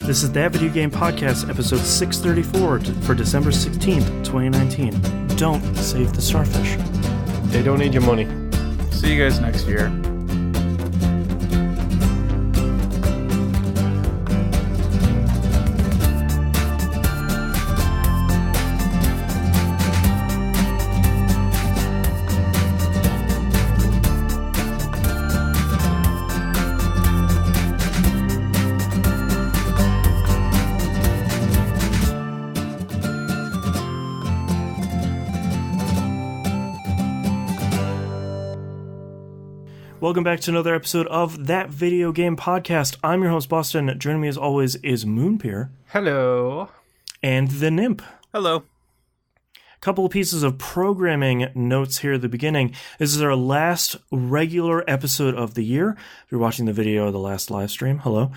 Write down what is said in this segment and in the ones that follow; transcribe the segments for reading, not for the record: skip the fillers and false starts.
This is That Video Game Podcast, episode 634 for December 16th, 2019. Don't save the Starfish. They don't need your money. See you guys next year. Welcome back to another episode of That Video Game Podcast. I'm your host, Boston. Joining me as always is Moonpeer. Hello. And the Nymph. Hello. A couple of pieces of programming notes here at the beginning. This is our last regular episode of the year. If you're watching the video of the last live stream, hello.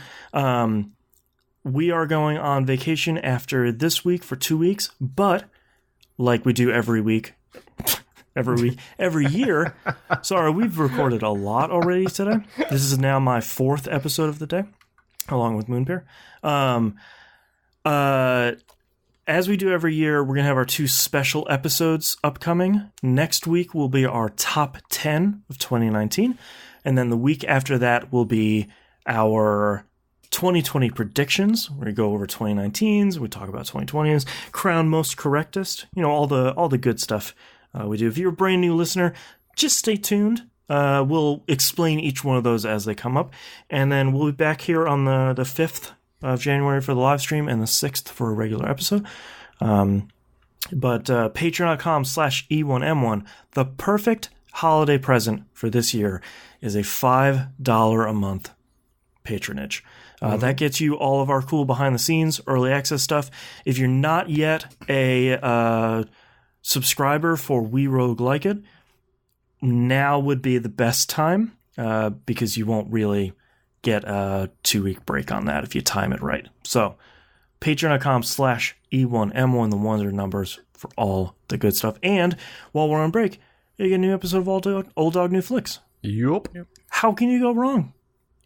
We are going on vacation after this week for 2 weeks, but like we do every year. Sorry, we've recorded a lot already today. This is now my fourth episode of the day, along with Moonpeer. As we do every year, we're going to have our two special episodes upcoming. Next week will be our top 10 of 2019, and then the week after that will be our 2020 predictions. We're going to go over 2019s, we talk about 2020s, crown most correctest, all the good stuff. We do. If you're a brand new listener, just stay tuned. We'll explain each one of those as they come up. And then we'll be back here on the 5th of January for the live stream and the 6th for a regular episode. But patreon.com/E1M1, the perfect holiday present for this year is a $5 a month patronage. That gets you all of our cool behind the scenes, early access stuff. If you're not yet a subscriber for We Rogue Like It, now would be the best time because you won't really get a 2-week break on that if you time it right. So patreon.com/E1M1, the ones are numbers for all the good stuff. And while we're on break, you get a new episode of Old Dog New Flicks. Yup. How can you go wrong?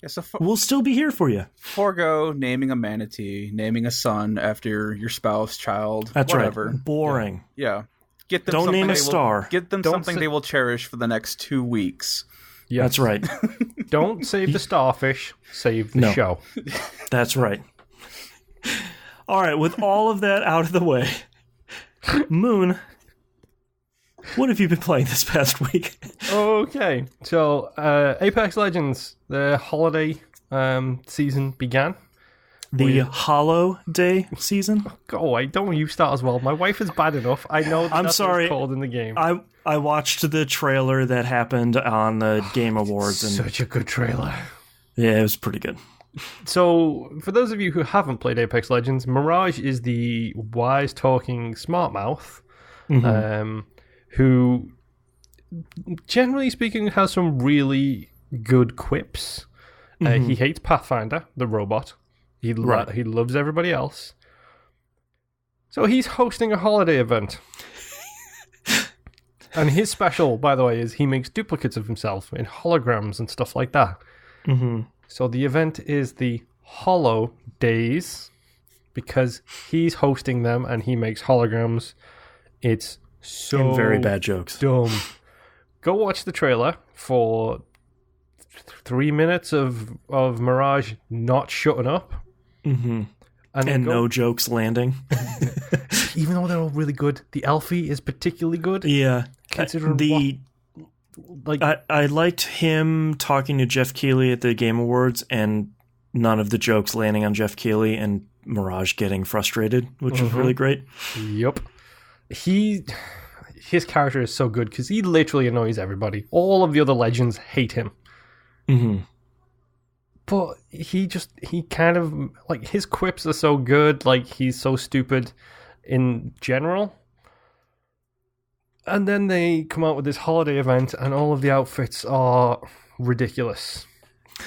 Yeah, so we'll still be here for you. Forgo naming a manatee, naming a son after your spouse, child, That's whatever. Right. Boring. Yeah. Get them Don't name a star. Get them something they will cherish for the next 2 weeks. Yes. That's right. Don't save the Starfish, save the show. That's right. All right, with all of that out of the way, Moon, what have you been playing this past week? Okay, so Apex Legends, the holiday season began. The holiday season? Go away, don't you start as well. My wife is bad enough. I know that's what it's called in the game. I watched the trailer that happened on the Game Awards. And such a good trailer. Yeah, it was pretty good. So, for those of you who haven't played Apex Legends, Mirage is the wise-talking smart mouth, who, generally speaking, has some really good quips. He hates Pathfinder, the robot. He loves everybody else. So he's hosting a holiday event. And his special, by the way, is he makes duplicates of himself in holograms and stuff like that. Mm-hmm. So the event is the Holo Days because he's hosting them and he makes holograms. It's so and very bad jokes. Dumb. Go watch the trailer for 3 minutes of Mirage not shutting up. Mm-hmm. And no jokes landing. Even though they're all really good, the Elfie is particularly good. Yeah. I liked him talking to Jeff Keighley at the Game Awards and none of the jokes landing on Jeff Keighley and Mirage getting frustrated, which was really great. Yep. His character is so good because he literally annoys everybody. All of the other legends hate him. Mm-hmm. But he kind of, like, his quips are so good, like, he's so stupid in general. And then they come out with this holiday event, and all of the outfits are ridiculous.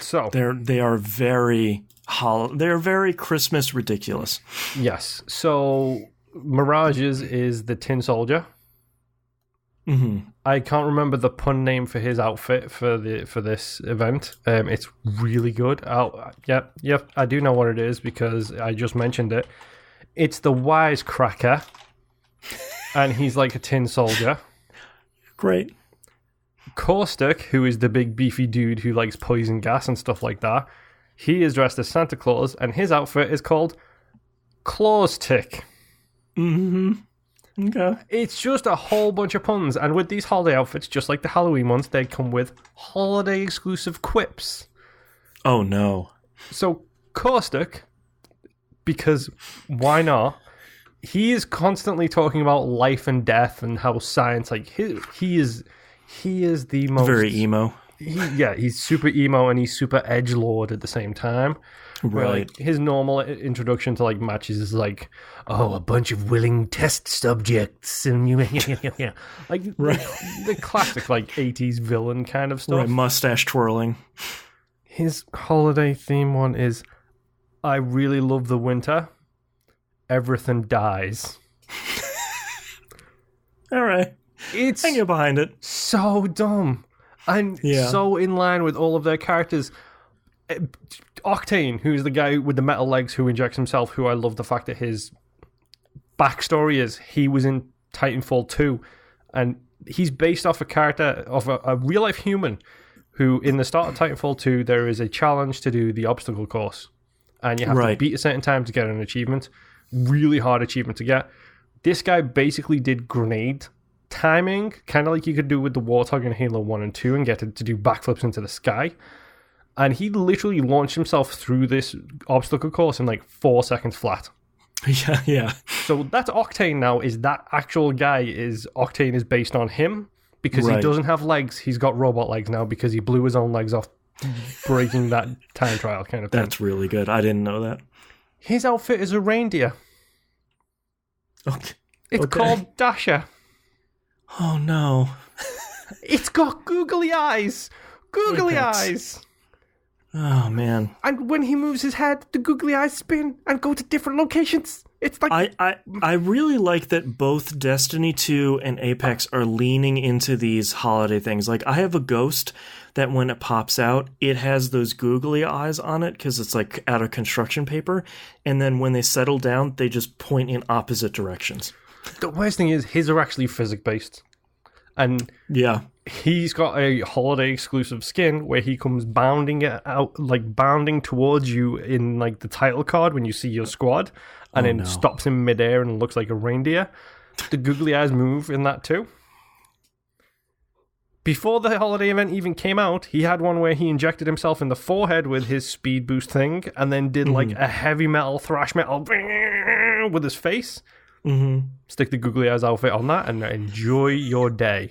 So they are very Christmas ridiculous. Yes. So Mirage's is the Tin Soldier. I can't remember the pun name for his outfit for this event. It's really good. Yep, I do know what it is because I just mentioned it. It's the Wisecracker, and he's like a tin soldier. Great. Caustic, who is the big beefy dude who likes poison gas and stuff like that, he is dressed as Santa Claus, and his outfit is called Claus Tick. Okay. It's just a whole bunch of puns, and with these holiday outfits, just like the Halloween ones, they come with holiday exclusive quips. Oh no. So Caustic, because why not? He is constantly talking about life and death and how science, like he is the most very emo. He's super emo and he's super edgelord at the same time. Right. Where, like, his normal introduction to like matches is like, oh, a bunch of willing test subjects and like right. the classic like 80s villain kind of stuff. Right, mustache twirling. His holiday theme one is, I really love the winter. Everything dies. All right. It's I get behind it. So dumb. And so in line with all of their characters. Octane, who's the guy with the metal legs who injects himself, who I love the fact that his backstory is he was in Titanfall 2, and he's based off a character of a real-life human who, in the start of Titanfall 2, there is a challenge to do the obstacle course, and you have to beat a certain time to get an achievement. Really hard achievement to get. This guy basically did grenade timing, kind of like you could do with the Warthog in Halo 1 and 2 and get it to do backflips into the sky. And he literally launched himself through this obstacle course in like 4 seconds flat. Yeah. So that's Octane now, is that actual guy Octane is based on him because he doesn't have legs. He's got robot legs now because he blew his own legs off breaking that time trial kind of thing. That's really good. I didn't know that. His outfit is a reindeer. Okay. It's called Dasher. Oh no. It's got googly eyes. Googly Apex. eyes. Oh man. And when he moves his head, the googly eyes spin and go to different locations. It's like I really like that both Destiny 2 and Apex are leaning into these holiday things. Like, I have a ghost that when it pops out, it has those googly eyes on it because it's like out of construction paper. And then when they settle down, they just point in opposite directions. The worst thing is his are actually physics-based. And yeah, he's got a holiday exclusive skin where he comes bounding towards you in like the title card when you see your squad, and stops in midair and looks like a reindeer. The googly eyes move in that too. Before the holiday event even came out, he had one where he injected himself in the forehead with his speed boost thing, and then did like a heavy metal thrash metal with his face. Stick the googly eyes outfit on that and enjoy your day.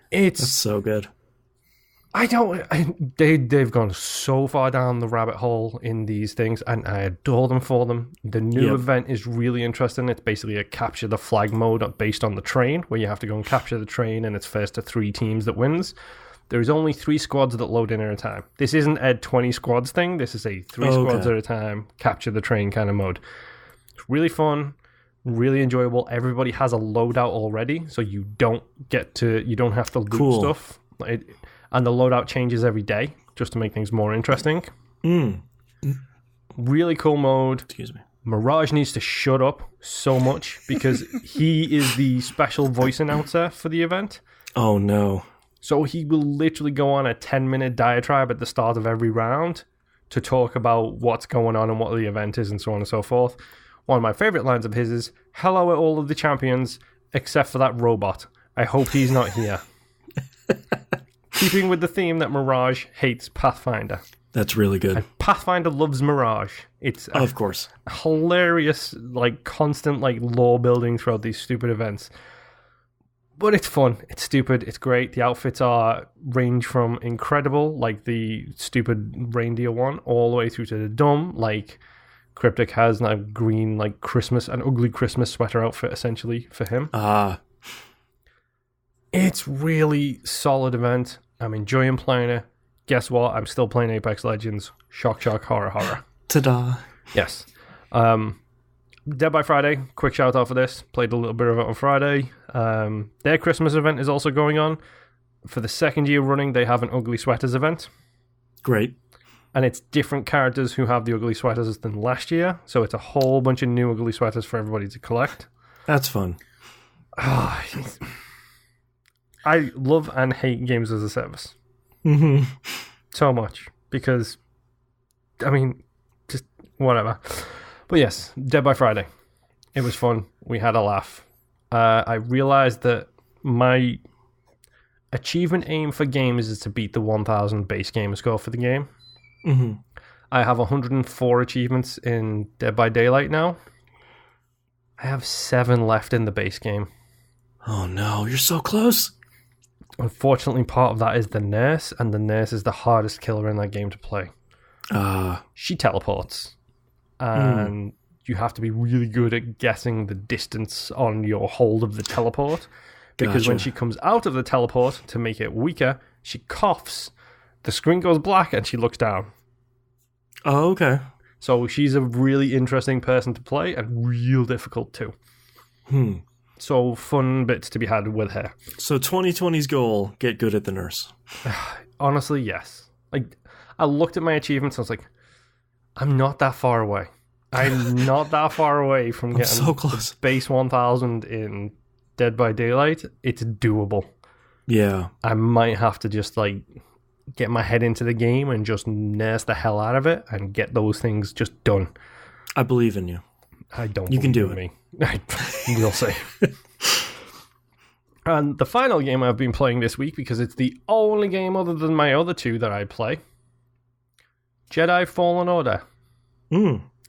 That's so good. They've gone so far down the rabbit hole in these things, and I adore them for them. The new event is really interesting. It's basically a capture the flag mode based on the train, where you have to go and capture the train, and it's first to 3 teams that wins. There's only 3 squads that load in at a time. This isn't a 20 squads thing. This is a 3 squads at a time, capture the train kind of mode. It's really fun. Really enjoyable. Everybody has a loadout already, so you don't have to loot stuff. And the loadout changes every day, just to make things more interesting. Really cool mode. Excuse me. Mirage needs to shut up so much because he is the special voice announcer for the event. Oh no. So he will literally go on a 10-minute diatribe at the start of every round to talk about what's going on and what the event is and so on and so forth. One of my favorite lines of his is, "Hello at all of the champions, except for that robot. I hope he's not here." Keeping with the theme that Mirage hates Pathfinder. That's really good. And Pathfinder loves Mirage. It's of course hilarious, like constant like lore building throughout these stupid events. But it's fun, it's stupid, it's great. The outfits range from incredible, like the stupid reindeer one, all the way through to the dumb, like Cryptic has a green, like Christmas, an ugly Christmas sweater outfit, essentially, for him. It's really solid event. I'm enjoying playing it. Guess what? I'm still playing Apex Legends. Shock, shock, horror, horror. Ta-da. Yes. Dead by Friday, quick shout out for this. Played a little bit of it on Friday. Their Christmas event is also going on. For the second year running, they have an Ugly Sweaters event. Great. And it's different characters who have the ugly sweaters than last year. So it's a whole bunch of new ugly sweaters for everybody to collect. That's fun. I love and hate games as a service. Mm-hmm. So much. Because, I mean, just whatever. But yes, Dead by Friday. It was fun. We had a laugh. I realized that my achievement aim for games is to beat the 1,000 base gamer score for the game. Mm-hmm. I have 104 achievements in Dead by Daylight now. I have 7 left in the base game. Oh no, you're so close. Unfortunately, part of that is the nurse, and the nurse is the hardest killer in that game to play. She teleports, and you have to be really good at guessing the distance on your hold of the teleport, because when she comes out of the teleport, to make it weaker, she coughs, the screen goes black, and she looks down. Oh, okay. So she's a really interesting person to play, and real difficult too. So fun bits to be had with her. So 2020's goal, get good at the nurse. Honestly, yes. Like, I looked at my achievements and I was like, I'm not that far away. I'm not that far away from getting so close. base 1000 in Dead by Daylight. It's doable. Yeah. I might have to just, like, get my head into the game and just nurse the hell out of it and get those things just done. I believe in you. I don't. You can do it. Me. We'll see. And the final game I've been playing this week, because it's the only game other than my other two that I play, Jedi Fallen Order.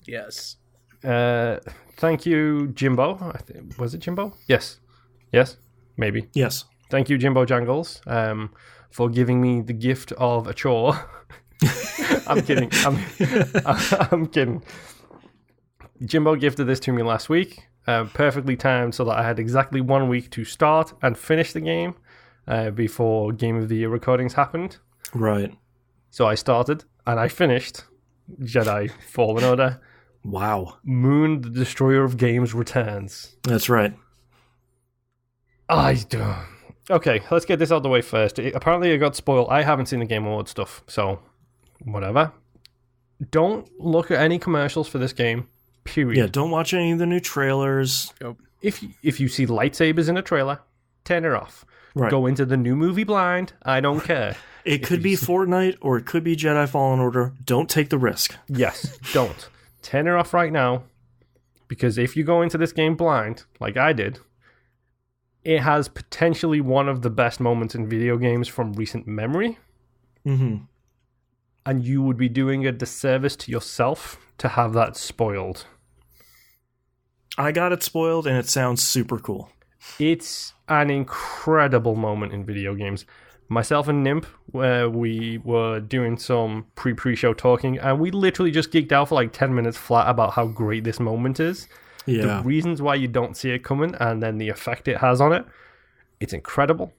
Yes. Thank you, Jimbo. Was it Jimbo? Yes. Maybe. Yes. Thank you, Jimbo Jangles, for giving me the gift of a chore. I'm kidding. I'm kidding. Jimbo gifted this to me last week, perfectly timed so that I had exactly 1 week to start and finish the game before Game of the Year recordings happened. Right. So I started and I finished Jedi Fallen Order. Wow. Moon, the Destroyer of Games, returns. That's right. Okay, let's get this out of the way first. Apparently it got spoiled. I haven't seen the Game Awards stuff, so whatever. Don't look at any commercials for this game, period. Yeah, don't watch any of the new trailers. Yep. If you see lightsabers in a trailer, turn it off. Right. Go into the new movie blind. I don't care. It could be Fortnite or it could be Jedi Fallen Order. Don't take the risk. Yes, don't. Turn it off right now, because if you go into this game blind, like I did, it has potentially one of the best moments in video games from recent memory. Mm-hmm. And you would be doing a disservice to yourself to have that spoiled. I got it spoiled, and it sounds super cool. It's an incredible moment in video games. Myself and Nimp, where we were doing some pre-show talking, and we literally just geeked out for like 10 minutes flat about how great this moment is. Yeah. The reasons why you don't see it coming, and then the effect it has on it. It's incredible.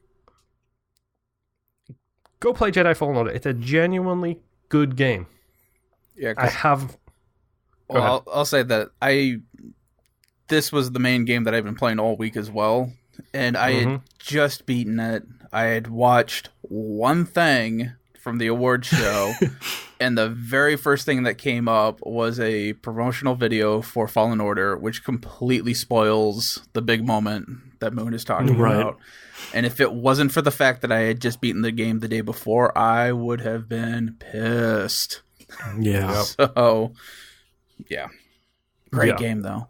Go play Jedi Fallen Order. It's a genuinely good game. Yeah, I have... Well, I'll say that this was the main game that I've been playing all week as well, and I had just beaten it. I had watched one thing from the award show, and the very first thing that came up was a promotional video for Fallen Order, which completely spoils the big moment that Moon is talking about. And if it wasn't for the fact that I had just beaten the game the day before, I would have been pissed. Yeah. So, yeah. Great game, though.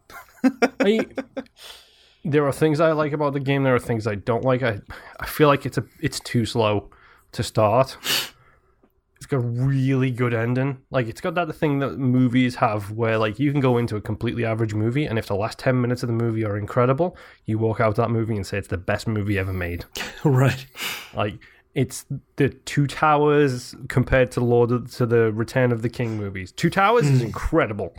There are things I like about the game. There are things I don't like. I feel like it's too slow to start. It's got a really good ending. Like, it's got that thing that movies have where, like, you can go into a completely average movie, and if the last 10 minutes of the movie are incredible, you walk out of that movie and say it's the best movie ever made. Right. Like, it's the Two Towers compared to the Return of the King movies. Two Towers is incredible.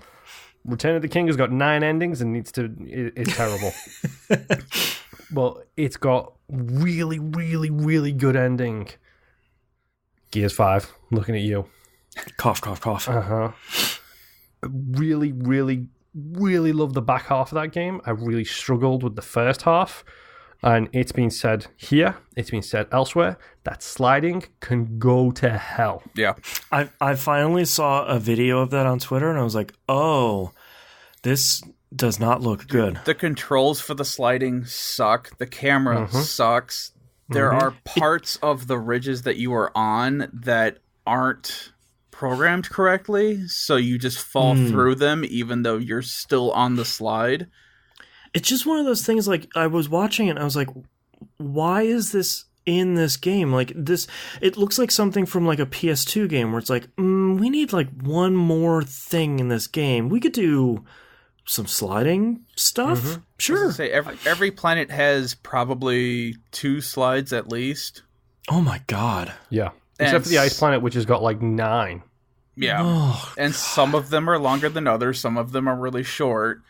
Return of the King has got 9 endings and it's terrible. Well, it's got really, really, really good ending. Gears 5, looking at you. Cough, cough, cough. Really, really really love the back half of that game. I really struggled with the first half. And it's been said here, it's been said elsewhere, that sliding can go to hell. Yeah. I finally saw a video of that on Twitter, and I was like, oh, this does not look good. The controls for the sliding suck. The camera sucks. There are parts of the ridges that you are on that aren't programmed correctly, so you just fall through them even though you're still on the slide. It's just one of those things, like, I was watching it and I was like, why is this in this game? Like, this, it looks like something from, like, a PS2 game where it's like, we need, like, one more thing in this game. We could do some sliding stuff? Sure. I was gonna say, every planet has probably 2 slides at least. Oh my god. Yeah. Except for the ice planet, which has got, like, 9. Yeah. Oh, and some of them are longer than others. Some of them are really short.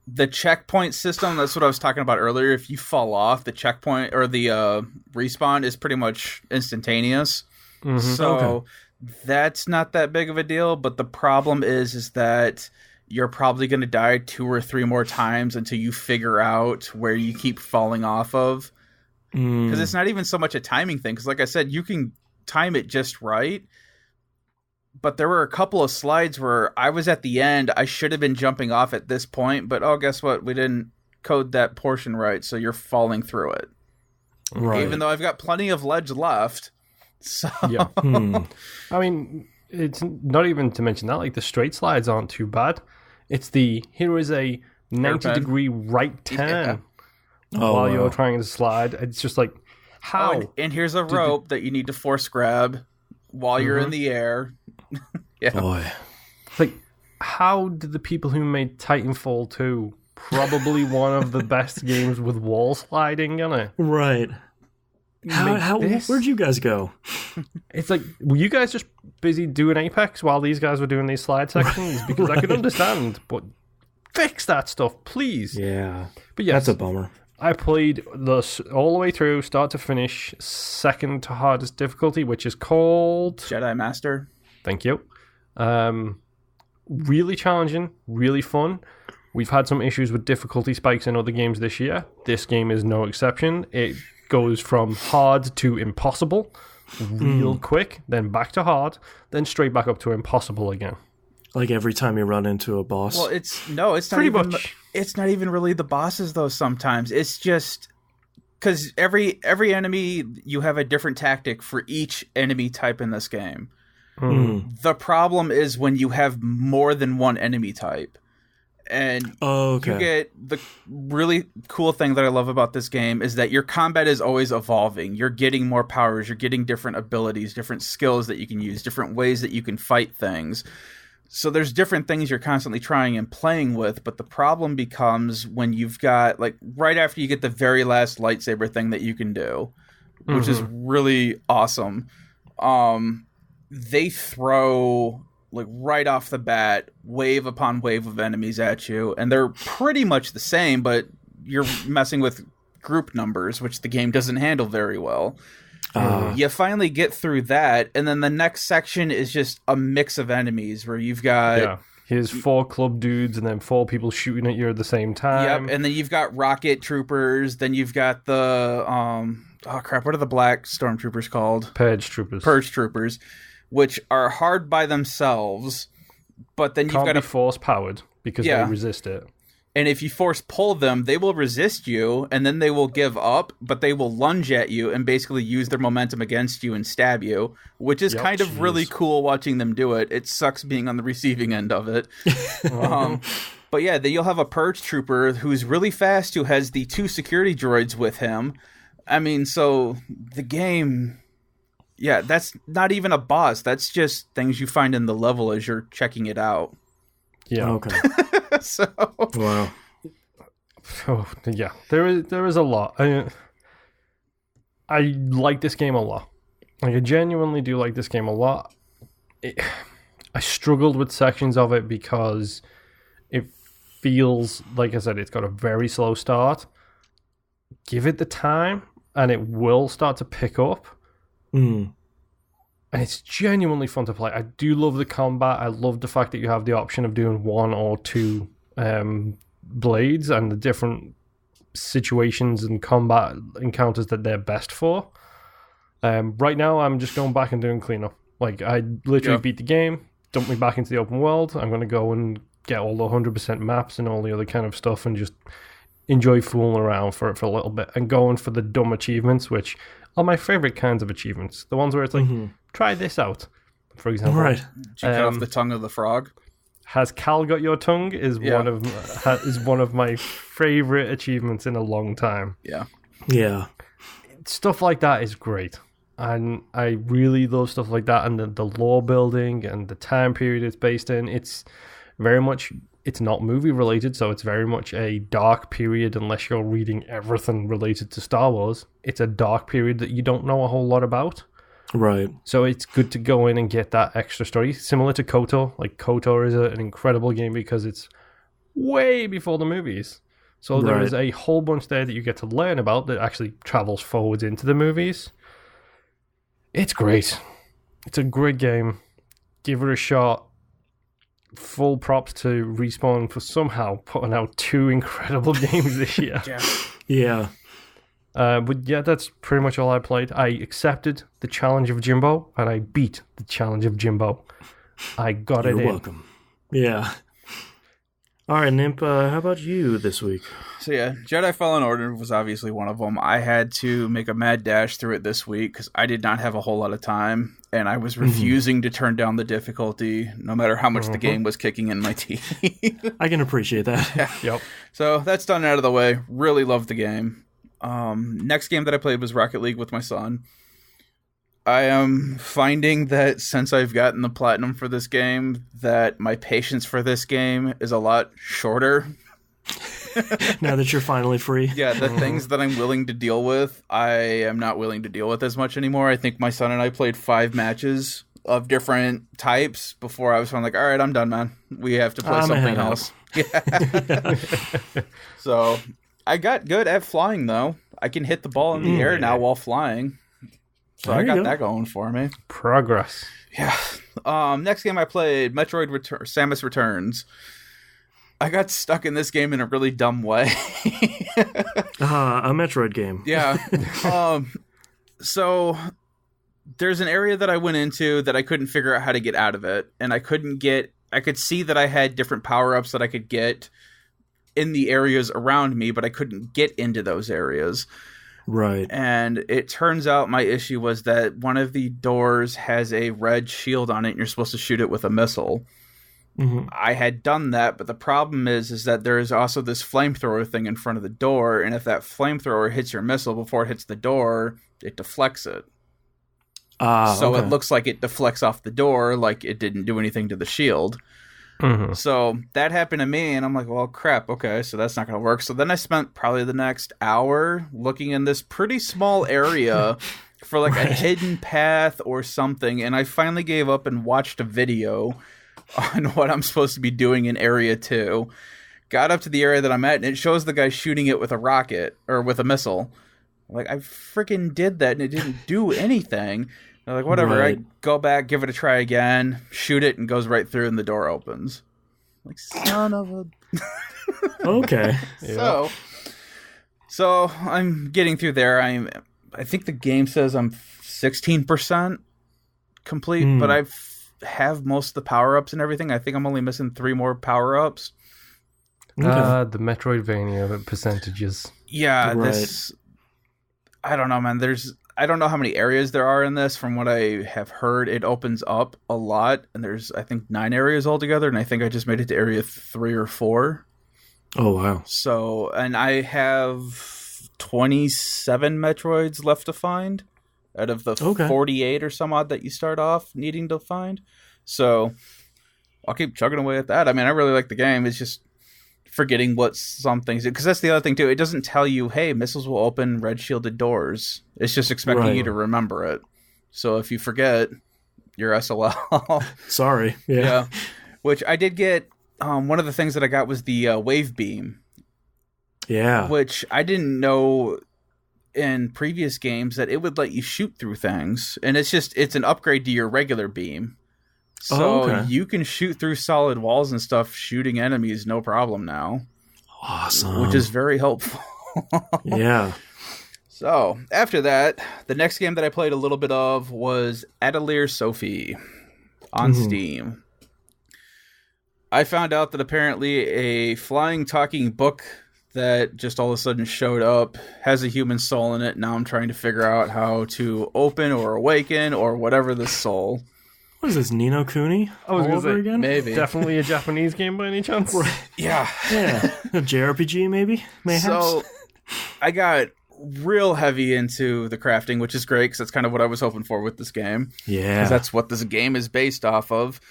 The checkpoint system, that's what I was talking about earlier. If you fall off, the checkpoint or the respawn is pretty much instantaneous. So that's not that big of a deal. But the problem is that you're probably going to die 2 or 3 more times until you figure out where you keep falling off of. Because it's not even so much a timing thing. Because like I said, you can time it just right. But there were a couple of slides where I was at the end. I should have been jumping off at this point, but guess what? We didn't code that portion right, so you're falling through it. right. Even though I've got plenty of ledge left. So Yeah. I mean, it's not even to mention that, like, the straight slides aren't too bad. It's here is a 90-degree right turn while you're trying to slide. It's just like, how? And here's a rope that you need to force grab while you're in the air. Boy. Like, how did the people who made Titanfall 2, probably one of the best games with wall sliding in it, Right. Where'd you guys go? It's like, were you guys just busy doing Apex while these guys were doing these slide sections? Because I could understand, but fix that stuff, please. Yeah. But yes, That's a bummer. I played this all the way through, start to finish, second to hardest difficulty, which is called Jedi Master. Thank you. Really challenging, really fun. We've had some issues with difficulty spikes in other games this year. This game is no exception. It goes from hard to impossible real quick, then back to hard, then straight back up to impossible again. Like every time you run into a boss. Well, it's not Pretty even much. It's not even really the bosses though. Sometimes it's just because every enemy you have a different tactic for each enemy type in this game. The problem is when you have more than one enemy type. And you get the really cool thing that I love about this game is that your combat is always evolving. You're getting more powers, you're getting different abilities, different skills that you can use, different ways that you can fight things. So there's different things you're constantly trying and playing with, but the problem becomes when you've got, like, right after you get the very last lightsaber thing that you can do, which is really awesome. They throw, like, right off the bat, wave upon wave of enemies at you, and they're pretty much the same, but you're messing with group numbers, which the game doesn't handle very well. You finally get through that, and then the next section is just a mix of enemies where you've got... Here's 4 club dudes and then 4 people shooting at you at the same time. Yep, and then you've got rocket troopers, then you've got the... what are the black stormtroopers called? Purge troopers. Purge troopers, which are hard by themselves, but then you've got to be force powered because they resist it. And if you force pull them, they will resist you, and then they will give up, but they will lunge at you and basically use their momentum against you and stab you, which is kind of really cool watching them do it. It sucks being on the receiving end of it. But yeah, then you'll have a purge trooper who's really fast, who has the 2 security droids with him. I mean, so the game... Yeah, that's not even a boss. That's just things you find in the level as you're checking it out. Yeah. Okay. So Wow. Oh, yeah. There is a lot. I like this game a lot. Like, I genuinely do like this game a lot. I struggled with sections of it because it feels, like I said, it's got a very slow start. Give it the time, and it will start to pick up. And it's genuinely fun to play. I do love the combat. I love the fact that you have the option of doing 1 or 2 blades and the different situations and combat encounters that they're best for. Right now, I'm just going back and doing cleanup. Like, I literally beat the game, dump me back into the open world. I'm going to go and get all the 100% maps and all the other kind of stuff and just enjoy fooling around for a little bit and going for the dumb achievements, which are my favorite kinds of achievements. The ones where it's like, try this out, for example. Right. Did you cut off the tongue of the frog? Has Cal got your tongue? Is one of my favorite achievements in a long time. Yeah. Stuff like that is great. And I really love stuff like that, and the lore building and the time period it's based in. It's very much, it's not movie related, so it's very much a dark period unless you're reading everything related to Star Wars. It's a dark period that you don't know a whole lot about. Right. So it's good to go in and get that extra story. Similar to KOTOR. Like, KOTOR is an incredible game because it's way before the movies. So there is a whole bunch there that you get to learn about that actually travels forwards into the movies. It's great. It's a great game. Give it a shot. Full props to Respawn for somehow putting out 2 incredible games this year. Yeah. But yeah, that's pretty much all I played. I accepted the challenge of Jimbo, and I beat the challenge of Jimbo. I got it in. You're welcome. Yeah. All right, Nimp, how about you this week? So yeah, Jedi Fallen Order was obviously one of them. I had to make a mad dash through it this week because I did not have a whole lot of time, and I was refusing to turn down the difficulty no matter how much the game was kicking in my teeth. I can appreciate that. Yeah. Yep. So that's done out of the way. Really loved the game. Next game that I played was Rocket League with my son. I am finding that since I've gotten the platinum for this game, that my patience for this game is a lot shorter. Now that you're finally free. Yeah, the things that I'm willing to deal with, I am not willing to deal with as much anymore. I think my son and I played 5 matches of different types before I was like, all right, I'm done, man. We have to play something else. Yeah. So I got good at flying, though. I can hit the ball in the air now while flying. So I got that going for me. Progress. Yeah. Next game I played, Metroid Samus Returns. I got stuck in this game in a really dumb way. A Metroid game. Yeah. So there's an area that I went into that I couldn't figure out how to get out of it. And I could see that I had different power-ups that I could get in the areas around me, but I couldn't get into those areas. Right. And it turns out my issue was that one of the doors has a red shield on it and you're supposed to shoot it with a missile. I had done that, but the problem is that there is also this flamethrower thing in front of the door, and if that flamethrower hits your missile before it hits the door, it deflects it. So it looks like it deflects off the door, like it didn't do anything to the shield. So that happened to me, and I'm like, well, crap, okay, so that's not going to work. So then I spent probably the next hour looking in this pretty small area for like a hidden path or something, and I finally gave up and watched a video on what I'm supposed to be doing in Area 2. Got up to the area that I'm at, and it shows the guy shooting it with a rocket, or with a missile. Like, I freaking did that, and it didn't do anything. They're like, whatever, I go back, give it a try again, shoot it, and goes right through, and the door opens. Like, son of a... Okay. So I'm getting through there. I think the game says I'm 16% complete, but I have most of the power-ups and everything. I think I'm only missing 3 more power-ups. The Metroidvania percentages. Yeah, I don't know, man. I don't know how many areas there are in this. From what I have heard, it opens up a lot, and there's, I think, 9 areas altogether, and I think I just made it to area 3 or 4. Oh, wow. So, and I have 27 Metroids left to find out of the 48 or some odd that you start off needing to find. So, I'll keep chugging away at that. I mean, I really like the game. It's just forgetting what some things do. Because that's the other thing, too. It doesn't tell you, hey, missiles will open red shielded doors. It's just expecting you to remember it. So if you forget, you're SOL. Sorry. Yeah. Which I did get, one of the things that I got was the wave beam. Yeah. Which I didn't know in previous games that it would let you shoot through things. And it's an upgrade to your regular beam. So you can shoot through solid walls and stuff, shooting enemies, no problem now. Awesome. Which is very helpful. Yeah. So, after that, the next game that I played a little bit of was Atelier Sophie on Steam. I found out that apparently a flying, talking book that just all of a sudden showed up has a human soul in it. Now I'm trying to figure out how to open or awaken or whatever this soul. What is this, Ni no Kuni? I was all over say, again? Maybe. Definitely a Japanese game by any chance? Yeah. Yeah. A JRPG, maybe? Mayhaps? So, I got real heavy into the crafting, which is great because that's kind of what I was hoping for with this game. Yeah. Because that's what this game is based off of.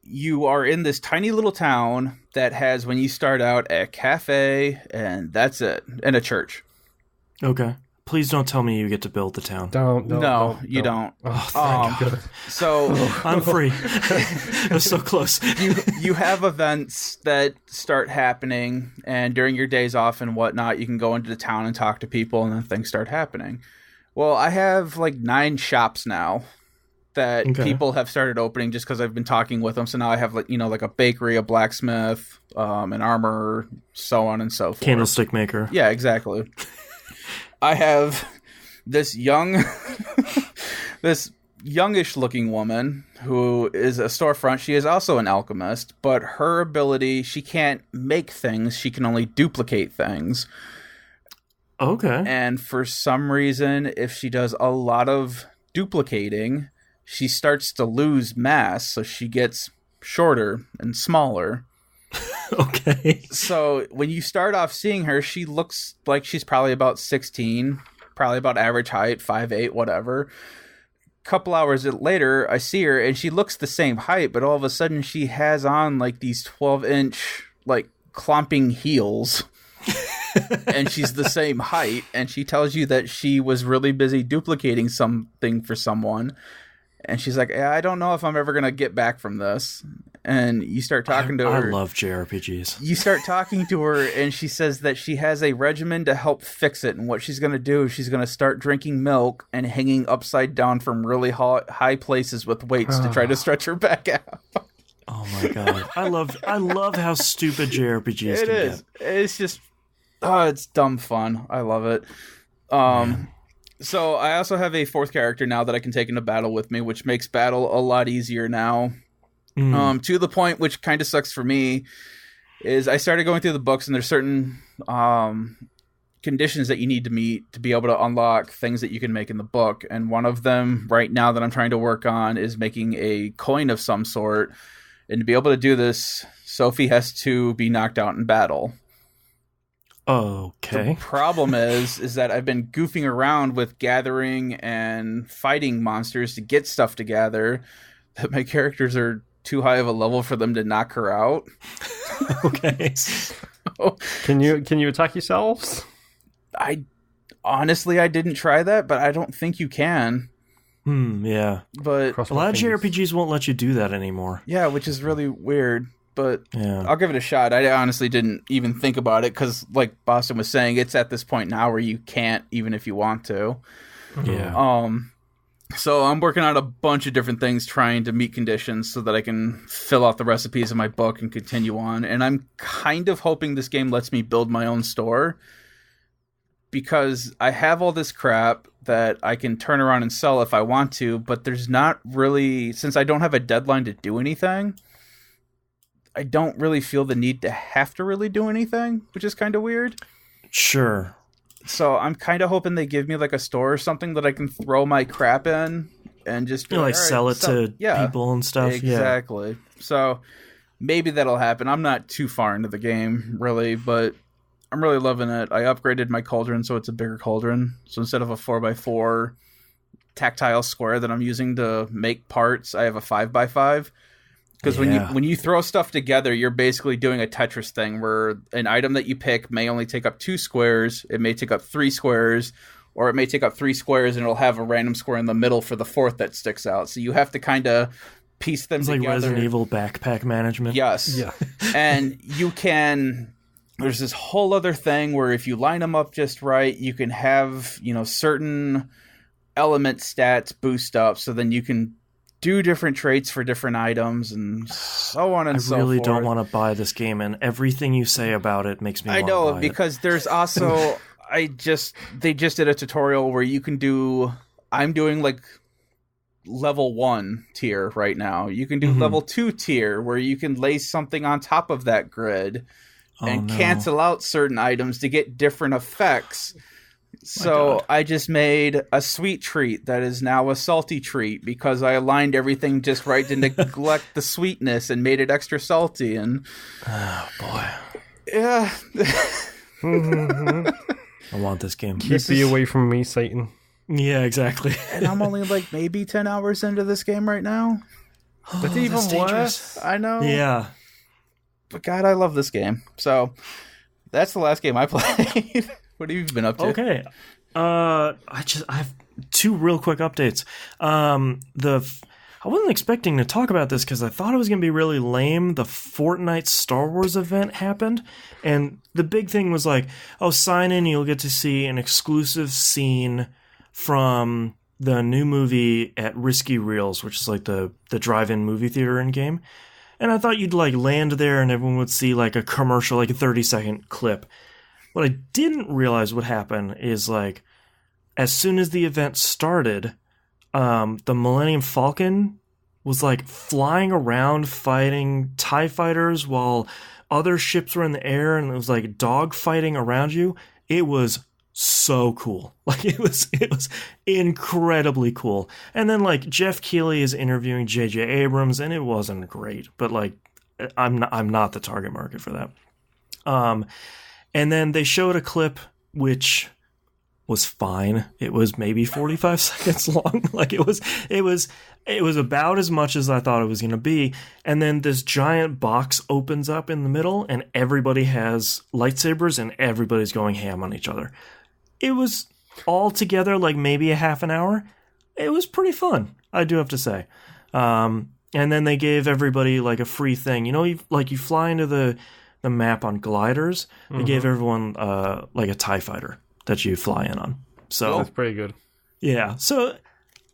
You are in this tiny little town that has, when you start out, a cafe, and that's it, and a church. Okay. Please don't tell me you get to build the town. No, you don't. Oh, thank God. So I'm free. I'm so close. you have events that start happening, and during your days off and whatnot, you can go into the town and talk to people, and then things start happening. Well, I have like 9 shops now that people have started opening just because I've been talking with them. So now I have like a bakery, a blacksmith, an armor, so on and so forth. Candlestick maker. Yeah, exactly. I have this this youngish looking woman who is a storefront. She is also an alchemist, but her ability, she can't make things. She can only duplicate things. Okay. And for some reason, if she does a lot of duplicating, she starts to lose mass, so she gets shorter and smaller. Okay. So when you start off seeing her, she looks like she's probably about 16, probably about average height, 5'8", whatever. Couple hours later, I see her, and she looks the same height, but all of a sudden she has on like these 12-inch like clomping heels. And she's the same height, and she tells you that she was really busy duplicating something for someone. And she's like, I don't know if I'm ever going to get back from this. And you start talking to her. I love JRPGs. You start talking to her, and she says that she has a regimen to help fix it. And what she's going to do is she's going to start drinking milk and hanging upside down from really high places with weights to try to stretch her back out. Oh my God. I love how stupid JRPGs It is. Get. It's just, it's dumb fun. I love it. So I also have a 4th character now that I can take into battle with me, which makes battle a lot easier now. To the point, which kind of sucks for me, is I started going through the books, and there's certain conditions that you need to meet to be able to unlock things that you can make in the book. And one of them right now that I'm trying to work on is making a coin of some sort. And to be able to do this, Sophie has to be knocked out in battle. Okay. The problem is that I've been goofing around with gathering and fighting monsters to get stuff to gather, that my characters are too high of a level for them to knock her out. Okay. So, Can you attack yourselves? I didn't try that, but I don't think you can. Yeah. But a lot of JRPGs won't let you do that anymore. Yeah, which is really weird. But yeah. I'll give it a shot. I honestly didn't even think about it because, like Boston was saying, it's at this point now where you can't, even if you want to. Yeah. So I'm working on a bunch of different things trying to meet conditions so that I can fill out the recipes in my book and continue on. And I'm kind of hoping this game lets me build my own store, because I have all this crap that I can turn around and sell if I want to, but there's not really, since I don't have a deadline to do anything, I don't really feel the need to have to really do anything, which is kind of weird. Sure. So I'm kind of hoping they give me like a store or something that I can throw my crap in and just sell it to people and stuff. Exactly. Yeah. So maybe that'll happen. I'm not too far into the game really, but I'm really loving it. I upgraded my cauldron so it's a bigger cauldron. So instead of a 4x4 tactile square that I'm using to make parts, I have a 5x5. Because when you throw stuff together, you're basically doing a Tetris thing where an item that you pick may only take up 2 squares, it may take up 3 squares, or it may take up 3 squares and it'll have a random square in the middle for the 4th that sticks out. So you have to kind of piece them together. It's like Resident Evil backpack management. Yes. Yeah. And you can... There's this whole other thing where if you line them up just right, you can have, certain element stats boost up, so then you can do different traits for different items and so on and so forth. I really don't want to buy this game, and everything you say about it makes me want to buy it. I know, because there's also... they just did a tutorial where you can do... I'm doing like level 1 tier right now. You can do level 2 tier where you can lay something on top of that grid and cancel out certain items to get different effects. So I just made a sweet treat that is now a salty treat because I aligned everything just right to neglect the sweetness and made it extra salty. And oh boy, yeah. I want this game. Keep me away from me, Satan. Yeah, exactly. And I'm only like maybe 10 hours into this game right now. That's even worse. I know. Yeah. But God, I love this game. So that's the last game I played. What have you been up to? Okay. I have 2 real quick updates. I wasn't expecting to talk about this because I thought it was going to be really lame. The Fortnite Star Wars event happened, and the big thing was like, oh, sign in, you'll get to see an exclusive scene from the new movie at Risky Reels, which is like the drive-in movie theater in game. And I thought you'd like land there and everyone would see like a commercial, like a 30-second clip. What I didn't realize would happen is, like, as soon as the event started, the Millennium Falcon was, like, flying around fighting TIE fighters while other ships were in the air, and it was, like, dog fighting around you. It was so cool. Like, it was incredibly cool. And then, like, Jeff Keighley is interviewing J.J. Abrams, and it wasn't great. But, like, I'm not the target market for that. And then they showed a clip which was fine. It was maybe 45 seconds long. Like it was about as much as I thought it was going to be. And then this giant box opens up in the middle and everybody has lightsabers and everybody's going ham on each other. It was all together like maybe a half an hour. It was pretty fun, I do have to say. And then they gave everybody like a free thing. You know, you fly into the map on gliders. They gave everyone like a TIE fighter that you fly in on. So that's pretty good. Yeah. So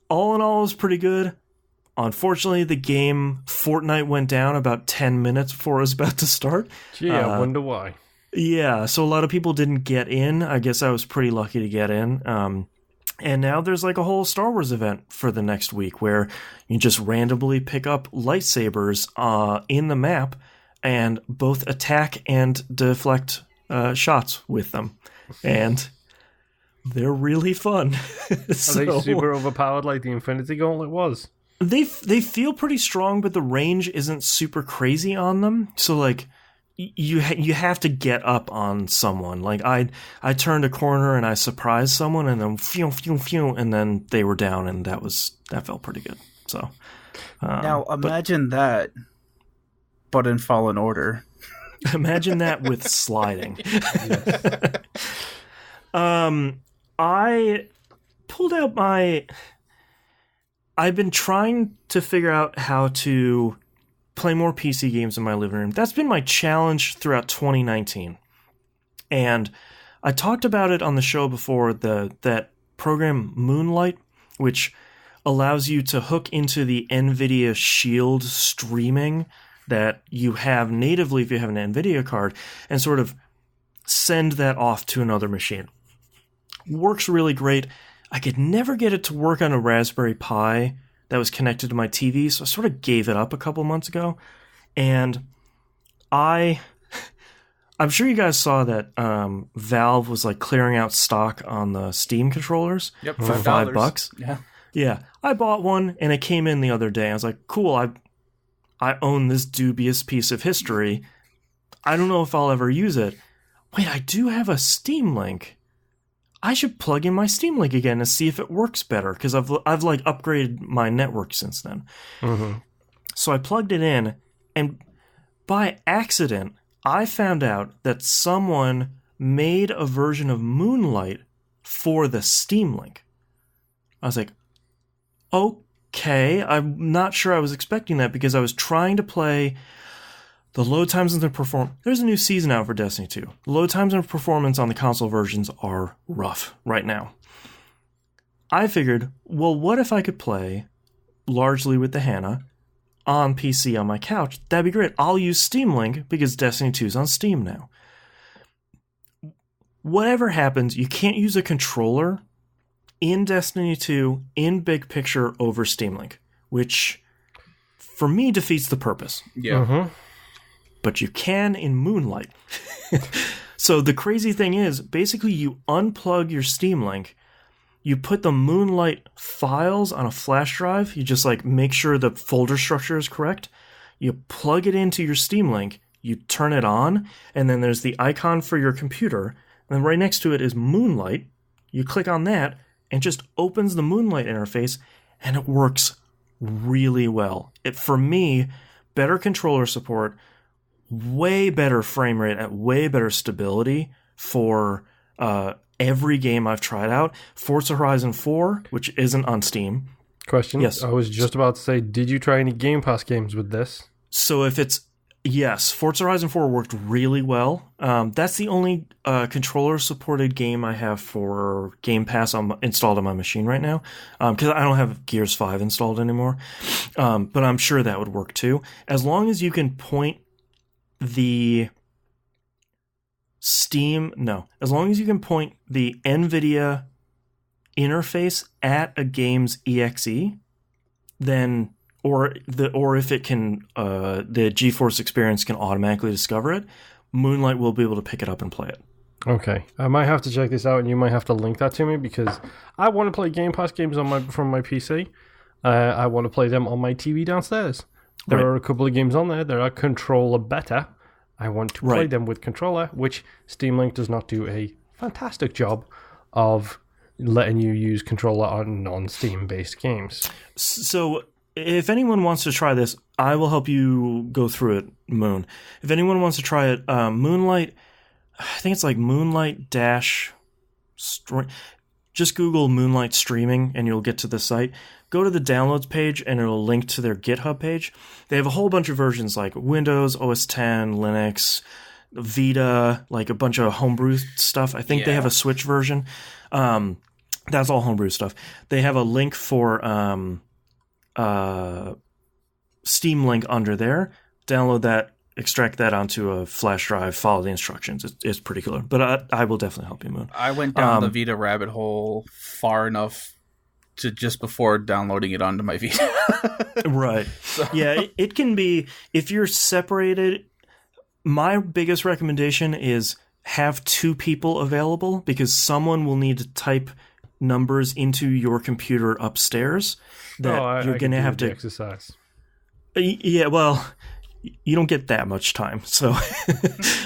all in all, it was pretty good. Unfortunately, the game Fortnite went down about 10 minutes before it was about to start. Gee, I wonder why. Yeah. So a lot of people didn't get in. I guess I was pretty lucky to get in. And now there's like a whole Star Wars event for the next week where you just randomly pick up lightsabers in the map and both attack and deflect shots with them. And they're really fun. Are they super overpowered like the Infinity Gauntlet was? They feel pretty strong, but the range isn't super crazy on them. So, like, you have to get up on someone. Like, I turned a corner and I surprised someone, and then phew, phew, phew, and then they were down, and that felt pretty good. So now imagine that. But in Fallen Order. Imagine that with sliding. I pulled out I've been trying to figure out how to play more PC games in my living room. That's been my challenge throughout 2019. And I talked about it on the show before, that program Moonlight, which allows you to hook into the NVIDIA Shield streaming that you have natively if you have an NVIDIA card and sort of send that off to another machine. Works really great. I could never get it to work on a Raspberry Pi that was connected to my TV, so I sort of gave it up a couple months ago. And I'm sure you guys saw that Valve was like clearing out stock on the Steam controllers for $5. Yeah. I bought one and it came in the other day. I was like, cool, I own this dubious piece of history. I don't know if I'll ever use it. Wait, I do have a Steam Link. I should plug in my Steam Link again and see if it works better, because I've like upgraded my network since then. So I plugged it in, and by accident, I found out that someone made a version of Moonlight for the Steam Link. I was like, okay, I'm not sure I was expecting that, because I was trying to play the load times and the performance. There's a new season out for Destiny 2. The load times and performance on the console versions are rough right now. I figured, well, what if I could play largely with the Hannah on PC on my couch, that'd be great. I'll use Steam Link because Destiny 2 is on Steam now. Whatever happens, you can't use a controller in Destiny 2 in big picture over Steam Link, which for me defeats the purpose. Yeah. Mm-hmm. But you can in Moonlight. So the crazy thing is, basically you unplug your Steam Link, you put the Moonlight files on a flash drive, you just like make sure the folder structure is correct, you plug it into your Steam Link, you turn it on, and then there's the icon for your computer, and then right next to it is Moonlight. You click on that, and it just opens the Moonlight interface, and it works really well. For me, better controller support, way better frame rate, at way better stability for every game I've tried out. Forza Horizon 4, which isn't on Steam. Question. Yes. I was just about to say, did you try any Game Pass games with this? So yes, Forza Horizon 4 worked really well. That's the only controller-supported game I have for Game Pass installed on my machine right now, because I don't have Gears 5 installed anymore. But I'm sure that would work too. As long as you can point the as long as you can point the NVIDIA interface at a game's EXE, then or if it can the GeForce Experience can automatically discover it, Moonlight will be able to pick it up and play it. Okay, I might have to check this out, and you might have to link that to me because I want to play Game Pass games from my PC. I want to play them on my TV downstairs. There are a couple of games on there that are controller better. I want to play them with controller, which Steam Link does not do a fantastic job of letting you use controller on non-Steam based games. So if anyone wants to try this, I will help you go through it, Moon. If anyone wants to try it, Moonlight, I think it's like Moonlight dash... Just Google Moonlight streaming and you'll get to the site. Go to the downloads page and it'll link to their GitHub page. They have a whole bunch of versions like Windows, OS X, Linux, Vita, like a bunch of homebrew stuff. I think they have a Switch version. That's all homebrew stuff. They have a link for Steam Link under there. Download that, extract that onto a flash drive, follow the instructions. It's pretty cool. But I will definitely help you, Moon. I went down the Vita rabbit hole far enough to just before downloading it onto my Vita. Right. So. Yeah, it can be, if you're separated, my biggest recommendation is have two people available because someone will need to type numbers into your computer upstairs that you're going to have to exercise. Yeah, well, you don't get that much time, so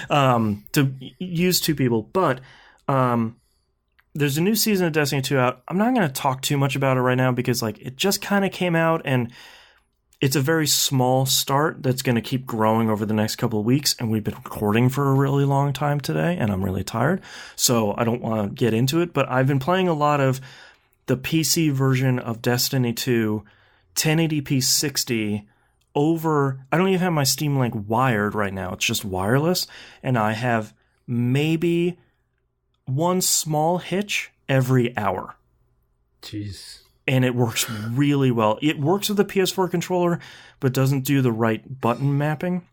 to use two people. But there's a new season of Destiny 2 out. I'm not going to talk too much about it right now because like it just kind of came out and it's a very small start that's going to keep growing over the next couple of weeks. And we've been recording for a really long time today, and I'm really tired, so I don't want to get into it. But I've been playing a lot of the PC version of Destiny 2, 1080p 60. I don't even have my Steam Link wired right now. It's just wireless. And I have maybe one small hitch every hour. Jeez. And it works really well. It works with the PS4 controller, but doesn't do the right button mapping.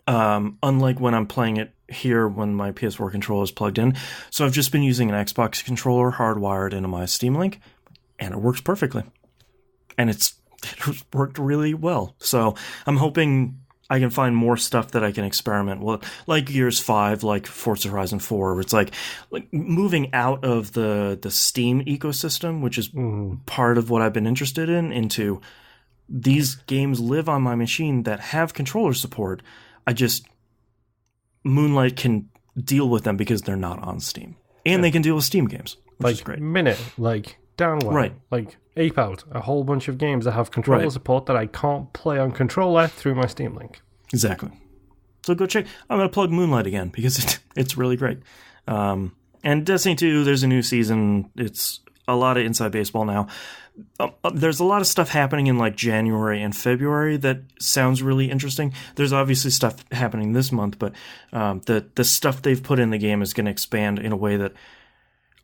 Unlike when I'm playing it here when my PS4 controller is plugged in. So I've just been using an Xbox controller hardwired into my Steam Link, and it works perfectly. And it worked really well. So I'm hoping I can find more stuff that I can experiment with, like Gears 5, like Forza Horizon 4, where it's like moving out of the Steam ecosystem, which is part of what I've been interested in, into these games live on my machine that have controller support. Moonlight can deal with them because they're not on Steam. And they can deal with Steam games, which is great. Minute, like Download, like Ape Out, a whole bunch of games that have controller support that I can't play on controller through my Steam Link. Exactly. So go check. I'm going to plug Moonlight again because it's really great. And Destiny 2, there's a new season. It's a lot of inside baseball now. There's a lot of stuff happening in like January and February that sounds really interesting. There's obviously stuff happening this month, but the stuff they've put in the game is going to expand in a way that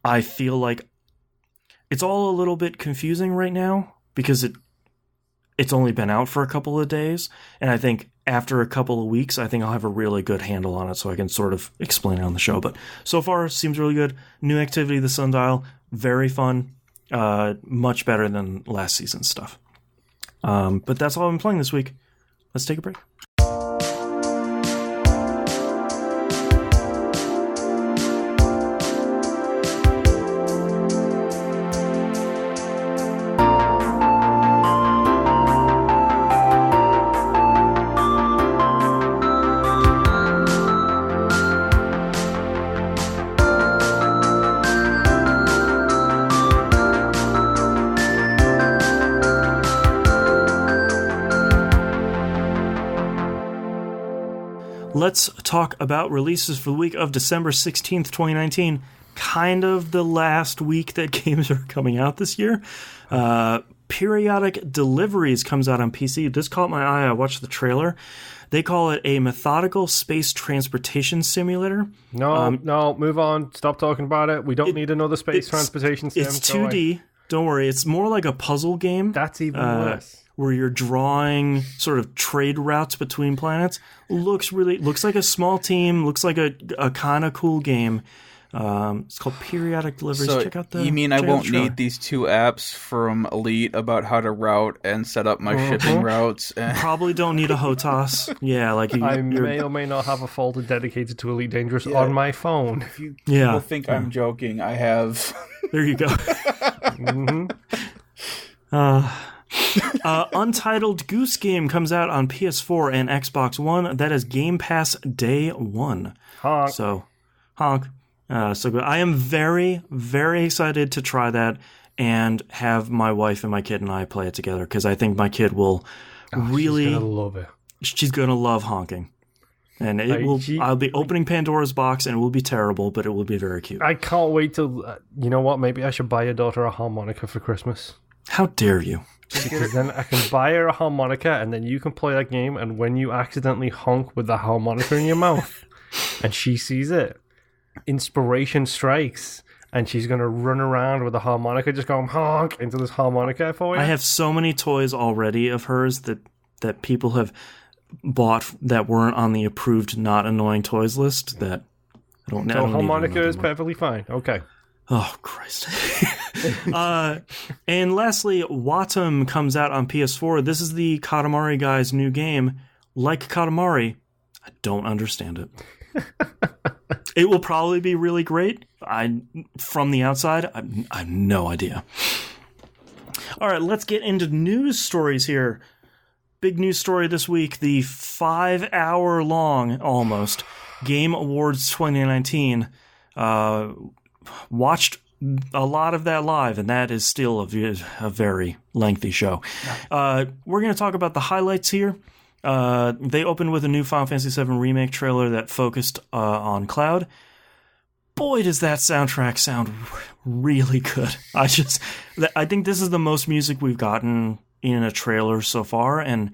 I feel like it's all a little bit confusing right now because it's only been out for a couple of days, and I think after a couple of weeks, I think I'll have a really good handle on it, so I can sort of explain it on the show. But so far, seems really good. New activity, the Sundial, very fun, much better than last season's stuff. But that's all I've been playing this week. Let's take a break. Let's talk about releases for the week of December 16th, 2019. Kind of the last week that games are coming out this year. Periodic Deliveries comes out on PC. This caught my eye. I watched the trailer. They call it a methodical space transportation simulator. No, move on. Stop talking about it. We don't need another space transportation sim. It's 2D. Don't worry. It's more like a puzzle game. That's even worse. Where you're drawing sort of trade routes between planets. Looks like a small team. Looks like a kind of cool game. It's called Periodic Deliveries. So check out the. You mean I won't need these 2 apps from Elite about how to route and set up my shipping routes? Probably don't need a HOTAS. Yeah, like I may or may not have a folder dedicated to Elite Dangerous on my phone. If you people think I'm joking, I have. There you go. Untitled Goose Game comes out on PS4 and Xbox One. That is Game Pass Day 1. Honk. So good. I am very, very excited to try that and have my wife and my kid and I play it together, because I think my kid will really... She's gonna love it. She's going to love honking. And I'll be opening Pandora's box, and it will be terrible, but it will be very cute. I can't wait till... you know what? Maybe I should buy your daughter a harmonica for Christmas. How dare you? Because then I can buy her a harmonica, and then you can play that game, and when you accidentally honk with the harmonica in your mouth, and she sees it, inspiration strikes, and she's going to run around with the harmonica, just going honk into this harmonica for you. I have so many toys already of hers that people have bought that weren't on the approved not annoying toys list that I don't know. So harmonica is perfectly fine. Okay. Oh, Christ. And lastly, Wattam comes out on PS4. This is the Katamari guy's new game. Like Katamari, I don't understand it. It will probably be really great. From the outside, I have no idea. All right, let's get into news stories here. Big news story this week, the 5-hour long, almost, Game Awards 2019. Watched a lot of that live, and that is still a very lengthy show. We're going to talk about the highlights here. They opened with a new Final Fantasy VII Remake trailer that focused on Cloud. Boy, does that soundtrack sound really good. I think this is the most music we've gotten in a trailer so far, and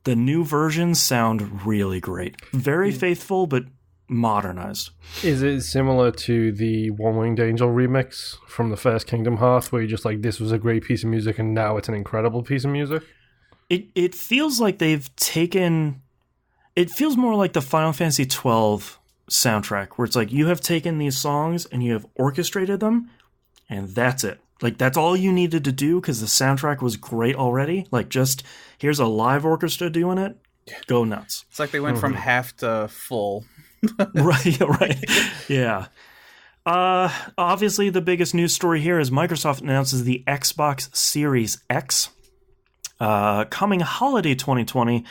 the new versions sound really great. Very faithful, but modernized. Is it similar to the One Winged Angel remix from the first Kingdom Hearts, where you're just like, this was a great piece of music and now it's an incredible piece of music? It feels like they've taken... It feels more like the Final Fantasy XII soundtrack, where it's like, you have taken these songs and you have orchestrated them, and that's it. Like, that's all you needed to do, because the soundtrack was great already. Like, just, here's a live orchestra doing it. Go nuts. It's like they went from half to full. Right. Yeah. Obviously, the biggest news story here is Microsoft announces the Xbox Series X coming holiday 2020.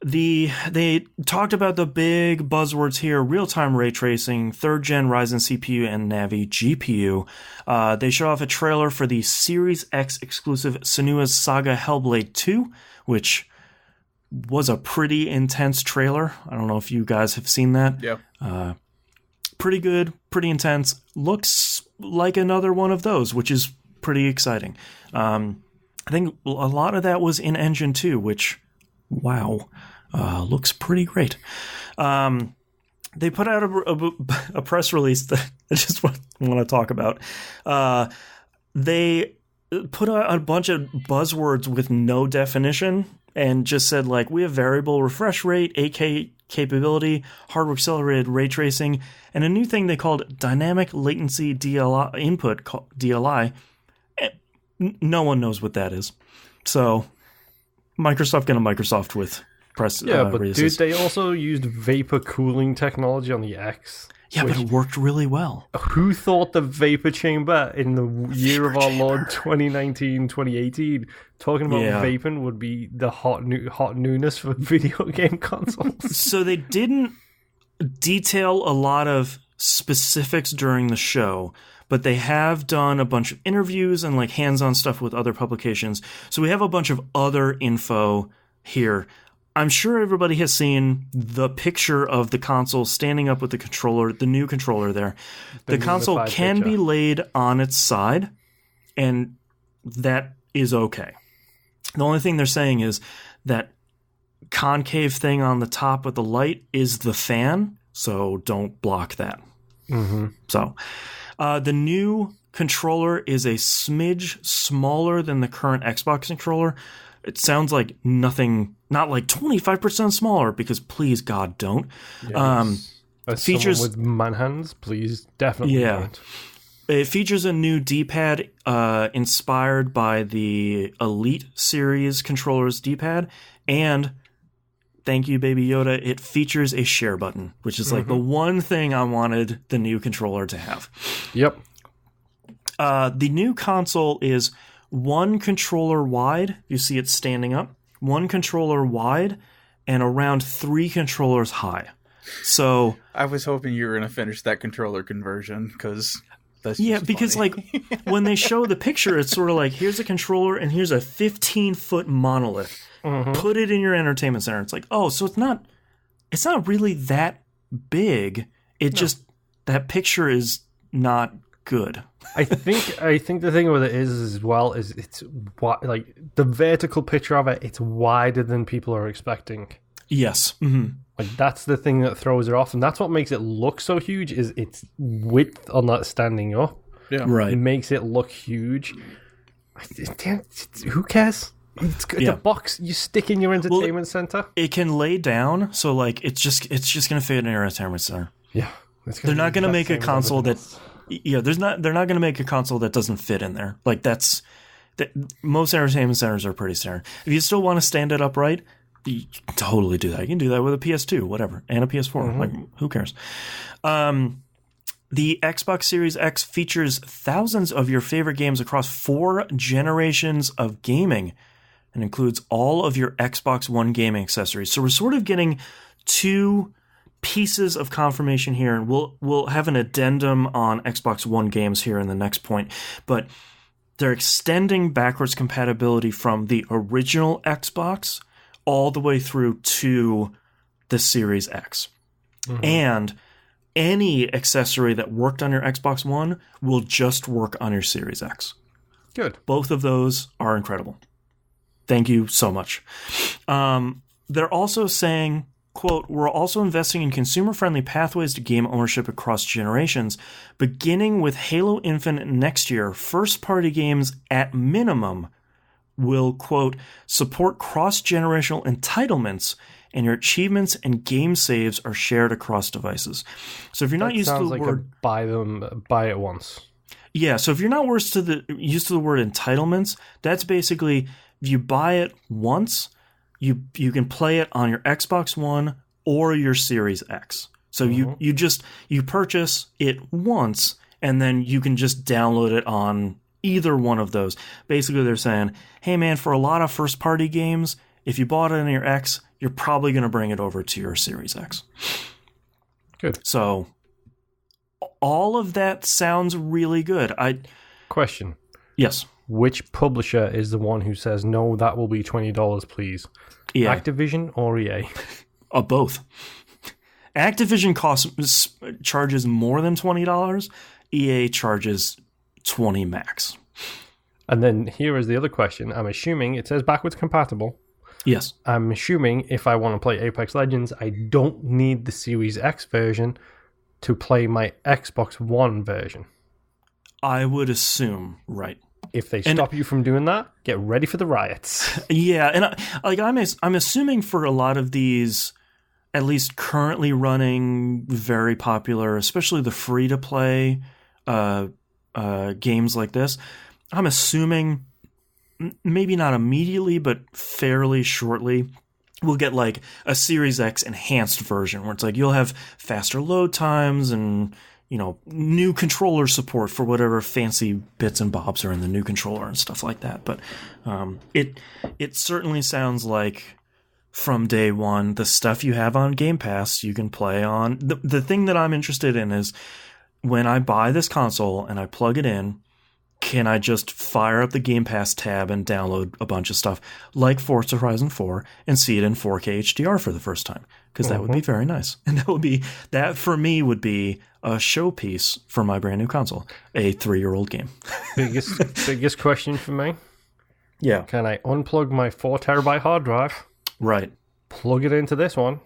They talked about the big buzzwords here: real-time ray tracing, 3rd-gen Ryzen CPU, and Navi GPU. They showed off a trailer for the Series X exclusive Senua's Saga Hellblade 2, which was a pretty intense trailer. I don't know if you guys have seen that. Yeah. Pretty good, pretty intense. Looks like another one of those, which is pretty exciting. I think a lot of that was in Engine 2, which, wow, looks pretty great. They put out a press release that I just want to talk about. They put out a bunch of buzzwords with no definition and just said, like, we have variable refresh rate, 8K capability, hardware accelerated ray tracing, and a new thing they called dynamic latency DLI input, DLI. No one knows what that is. So Microsoft gonna Microsoft with press. But dude, they also used vapor cooling technology on the X. Yeah, but it worked really well. Who thought the vapor chamber in the year of our Lord 2019, 2018, talking about vaping would be the hot newness for video game consoles? So they didn't detail a lot of specifics during the show, but they have done a bunch of interviews and like hands-on stuff with other publications. So we have a bunch of other info here. I'm sure everybody has seen the picture of the console standing up with the controller, the new controller there. The console can be laid on its side, and that is okay. The only thing they're saying is that concave thing on the top of the light is the fan, so don't block that. Mm-hmm. So the new controller is a smidge smaller than the current Xbox controller. It sounds like nothing, not like 25% smaller, because please, God, don't. Yes. As features with man hands, please, definitely don't. It features a new D-pad inspired by the Elite series controller's D-pad, and thank you, Baby Yoda, it features a share button, which is like the one thing I wanted the new controller to have. Yep. The new console is one controller wide. You see it standing up. One controller wide and around 3 controllers high. So I was hoping you were going to finish that controller conversion because that's because funny. like when they show the picture, it's sort of like here's a controller and here's a 15-foot monolith. Put it in your entertainment center. It's like, oh, so it's not really that big. It just that picture is not good. I think the thing with it is as well is it's like the vertical picture of it. It's wider than people are expecting. Yes. Like that's the thing that throws it off, and that's what makes it look so huge. Is its width on that standing up? Yeah, right. It makes it look huge. Who cares? It's a box you stick in your entertainment center. It can lay down, so like it's just gonna fit in your entertainment center. Yeah, they're not gonna make a console that. Yeah, they're not going to make a console that doesn't fit in there. Like most entertainment centers are pretty standard. If you still want to stand it upright, you can totally do that. You can do that with a PS2, whatever, and a PS4. Like, who cares? The Xbox Series X features thousands of your favorite games across 4 generations of gaming and includes all of your Xbox One gaming accessories. So we're sort of getting 2 pieces of confirmation here, and we'll have an addendum on Xbox One games here in the next point, but they're extending backwards compatibility from the original Xbox all the way through to the Series X. And any accessory that worked on your Xbox One will just work on your Series X. Good. Both of those are incredible. Thank you so much. They're also saying, quote, we're also investing in consumer-friendly pathways to game ownership across generations. Beginning with Halo Infinite next year, first-party games at minimum will, quote, support cross-generational entitlements, and your achievements and game saves are shared across devices. So if you're not used to the word... buy it once. Yeah, so if you're not used to the word entitlements, that's basically if you buy it once... You can play it on your Xbox One or your Series X. So you purchase it once, and then you can just download it on either one of those. Basically, they're saying, hey man, for a lot of first-party games, if you bought it on your X, you're probably going to bring it over to your Series X. Good. So all of that sounds really good. Question. Yes. Which publisher is the one who says, no, that will be $20, please? EA. Activision or EA? Both. Activision charges more than $20. EA charges $20 max. And then here is the other question. I'm assuming it says backwards compatible. Yes. I'm assuming if I want to play Apex Legends, I don't need the Series X version to play my Xbox One version. I would assume, right. If they stop you from doing that, get ready for the riots. Yeah, and I'm assuming for a lot of these, at least currently running, very popular, especially the free-to-play games like this, I'm assuming maybe not immediately, but fairly shortly, we'll get like a Series X enhanced version where it's like you'll have faster load times and, you know, new controller support for whatever fancy bits and bobs are in the new controller and stuff like that. But it certainly sounds like from day one, the stuff you have on Game Pass, you can play on. The thing that I'm interested in is when I buy this console and I plug it in, can I just fire up the Game Pass tab and download a bunch of stuff like Forza Horizon 4 and see it in 4K HDR for the first time? Because that would be very nice. And that for me would be a showpiece for my brand new console, a 3-year-old game. biggest question for me. Yeah. Can I unplug my 4 terabyte hard drive? Right. Plug it into this one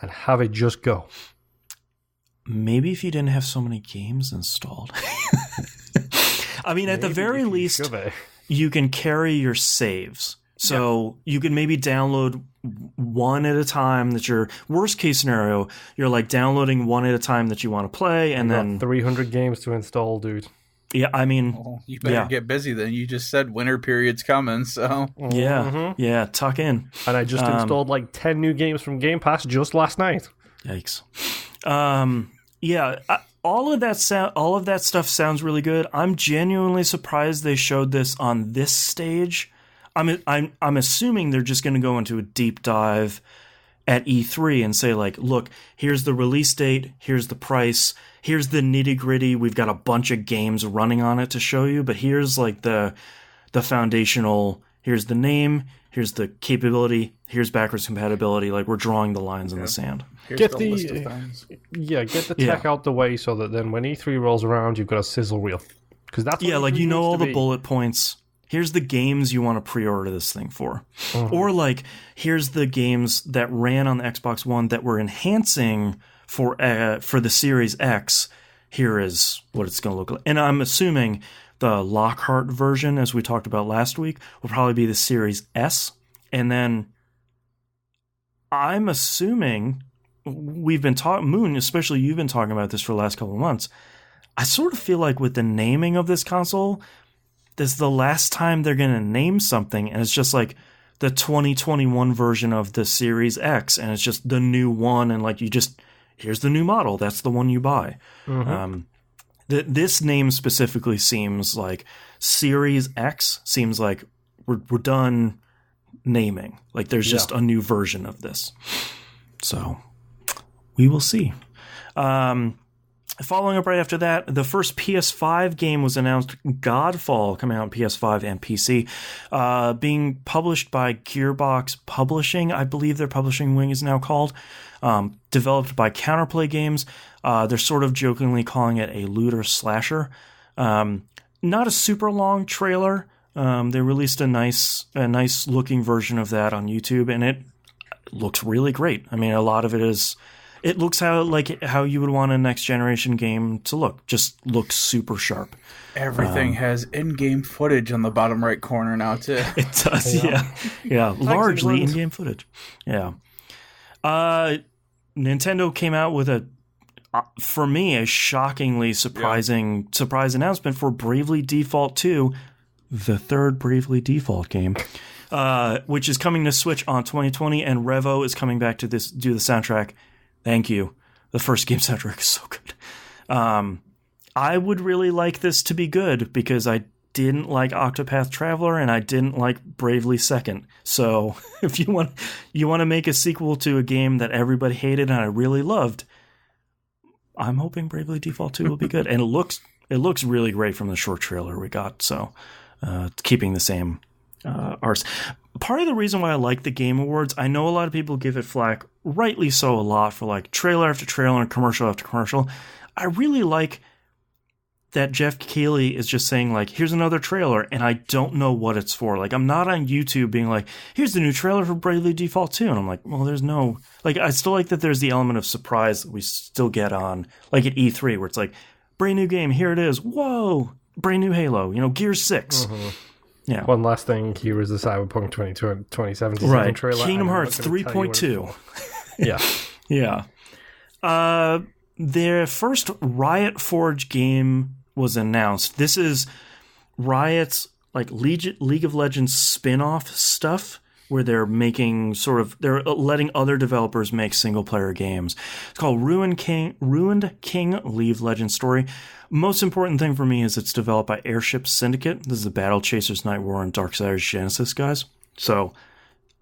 and have it just go. Maybe if you didn't have so many games installed. I mean, at the very least, you can carry your saves. So you can maybe download one at a time. That your worst case scenario, you're like downloading one at a time that you want to play, and then 300 games to install, dude. Yeah, I mean, you better get busy then. You just said winter period's coming, so yeah, tuck in. And I just installed like 10 new games from Game Pass just last night. Yikes. All of that stuff sounds really good. I'm genuinely surprised they showed this on this stage. I'm assuming they're just going to go into a deep dive at E3 and say like, look, here's the release date, here's the price, here's the nitty gritty. We've got a bunch of games running on it to show you, but here's like the foundational. Here's the name, here's the capability, here's backwards compatibility. Like we're drawing the lines in the sand. Get the tech out the way so that then when E3 rolls around, you've got a sizzle reel. Because that's what like you know all the bullet points. Here's the games you want to pre-order this thing for, or like here's the games that ran on the Xbox One that were enhancing for the Series X. Here is what it's going to look like, and I'm assuming the Lockhart version, as we talked about last week, will probably be the Series S, and then I'm assuming. We've been talking, Moon, especially you've been talking about this for the last couple of months. I sort of feel like with the naming of this console, this is the last time they're going to name something, and it's just like the 2021 version of the Series X, and it's just the new one, and like here's the new model, that's the one you buy. This name specifically seems like Series X seems like we're done naming. Like there's just a new version of this. So we will see. Following up right after that, the first PS5 game was announced, Godfall, coming out on PS5 and PC, being published by Gearbox Publishing. I believe their publishing wing is now called. Developed by Counterplay Games. They're sort of jokingly calling it a looter slasher. Not a super long trailer. They released a nice looking version of that on YouTube, and it looks really great. I mean, a lot of it is. It looks how you would want a next generation game to look. Just looks super sharp. Everything has in-game footage on the bottom right corner now too. It does, yeah. Largely in-game footage. Yeah. Nintendo came out with for me, a shockingly surprise announcement for Bravely Default 2, the third Bravely Default game, which is coming to Switch on 2020, and Revo is coming back to do the soundtrack. Thank you. The first game soundtrack is so good. I would really like this to be good because I didn't like Octopath Traveler and I didn't like Bravely Second. So if you want to make a sequel to a game that everybody hated and I really loved, I'm hoping Bravely Default 2 will be good. And it looks really great from the short trailer we got. So keeping the same arts. Part of the reason why I like the Game Awards, I know a lot of people give it flack, rightly so, a lot for like trailer after trailer and commercial after commercial. I really like that Jeff Keighley is just saying like, here's another trailer, and I don't know what it's for. Like, I'm not on YouTube being like, here's the new trailer for Bravely Default 2. And I'm like, well, there's no, like, I still like that there's the element of surprise that we still get on, like at E3, where it's like, brand new game, here it is. Whoa. brand new Halo, Gears 6. Mm-hmm. Yeah. One last thing, here is the Cyberpunk 2077 right. trailer. Kingdom Hearts 3.2. Yeah. Yeah. Their first Riot Forge game was announced. This is Riot's like League of Legends spin-off stuff where they're making they're letting other developers make single-player games. It's called Ruined King League of Legends Story. Most important thing for me is it's developed by Airship Syndicate. This is the Battle Chasers, Night War, and Darksiders Genesis guys. So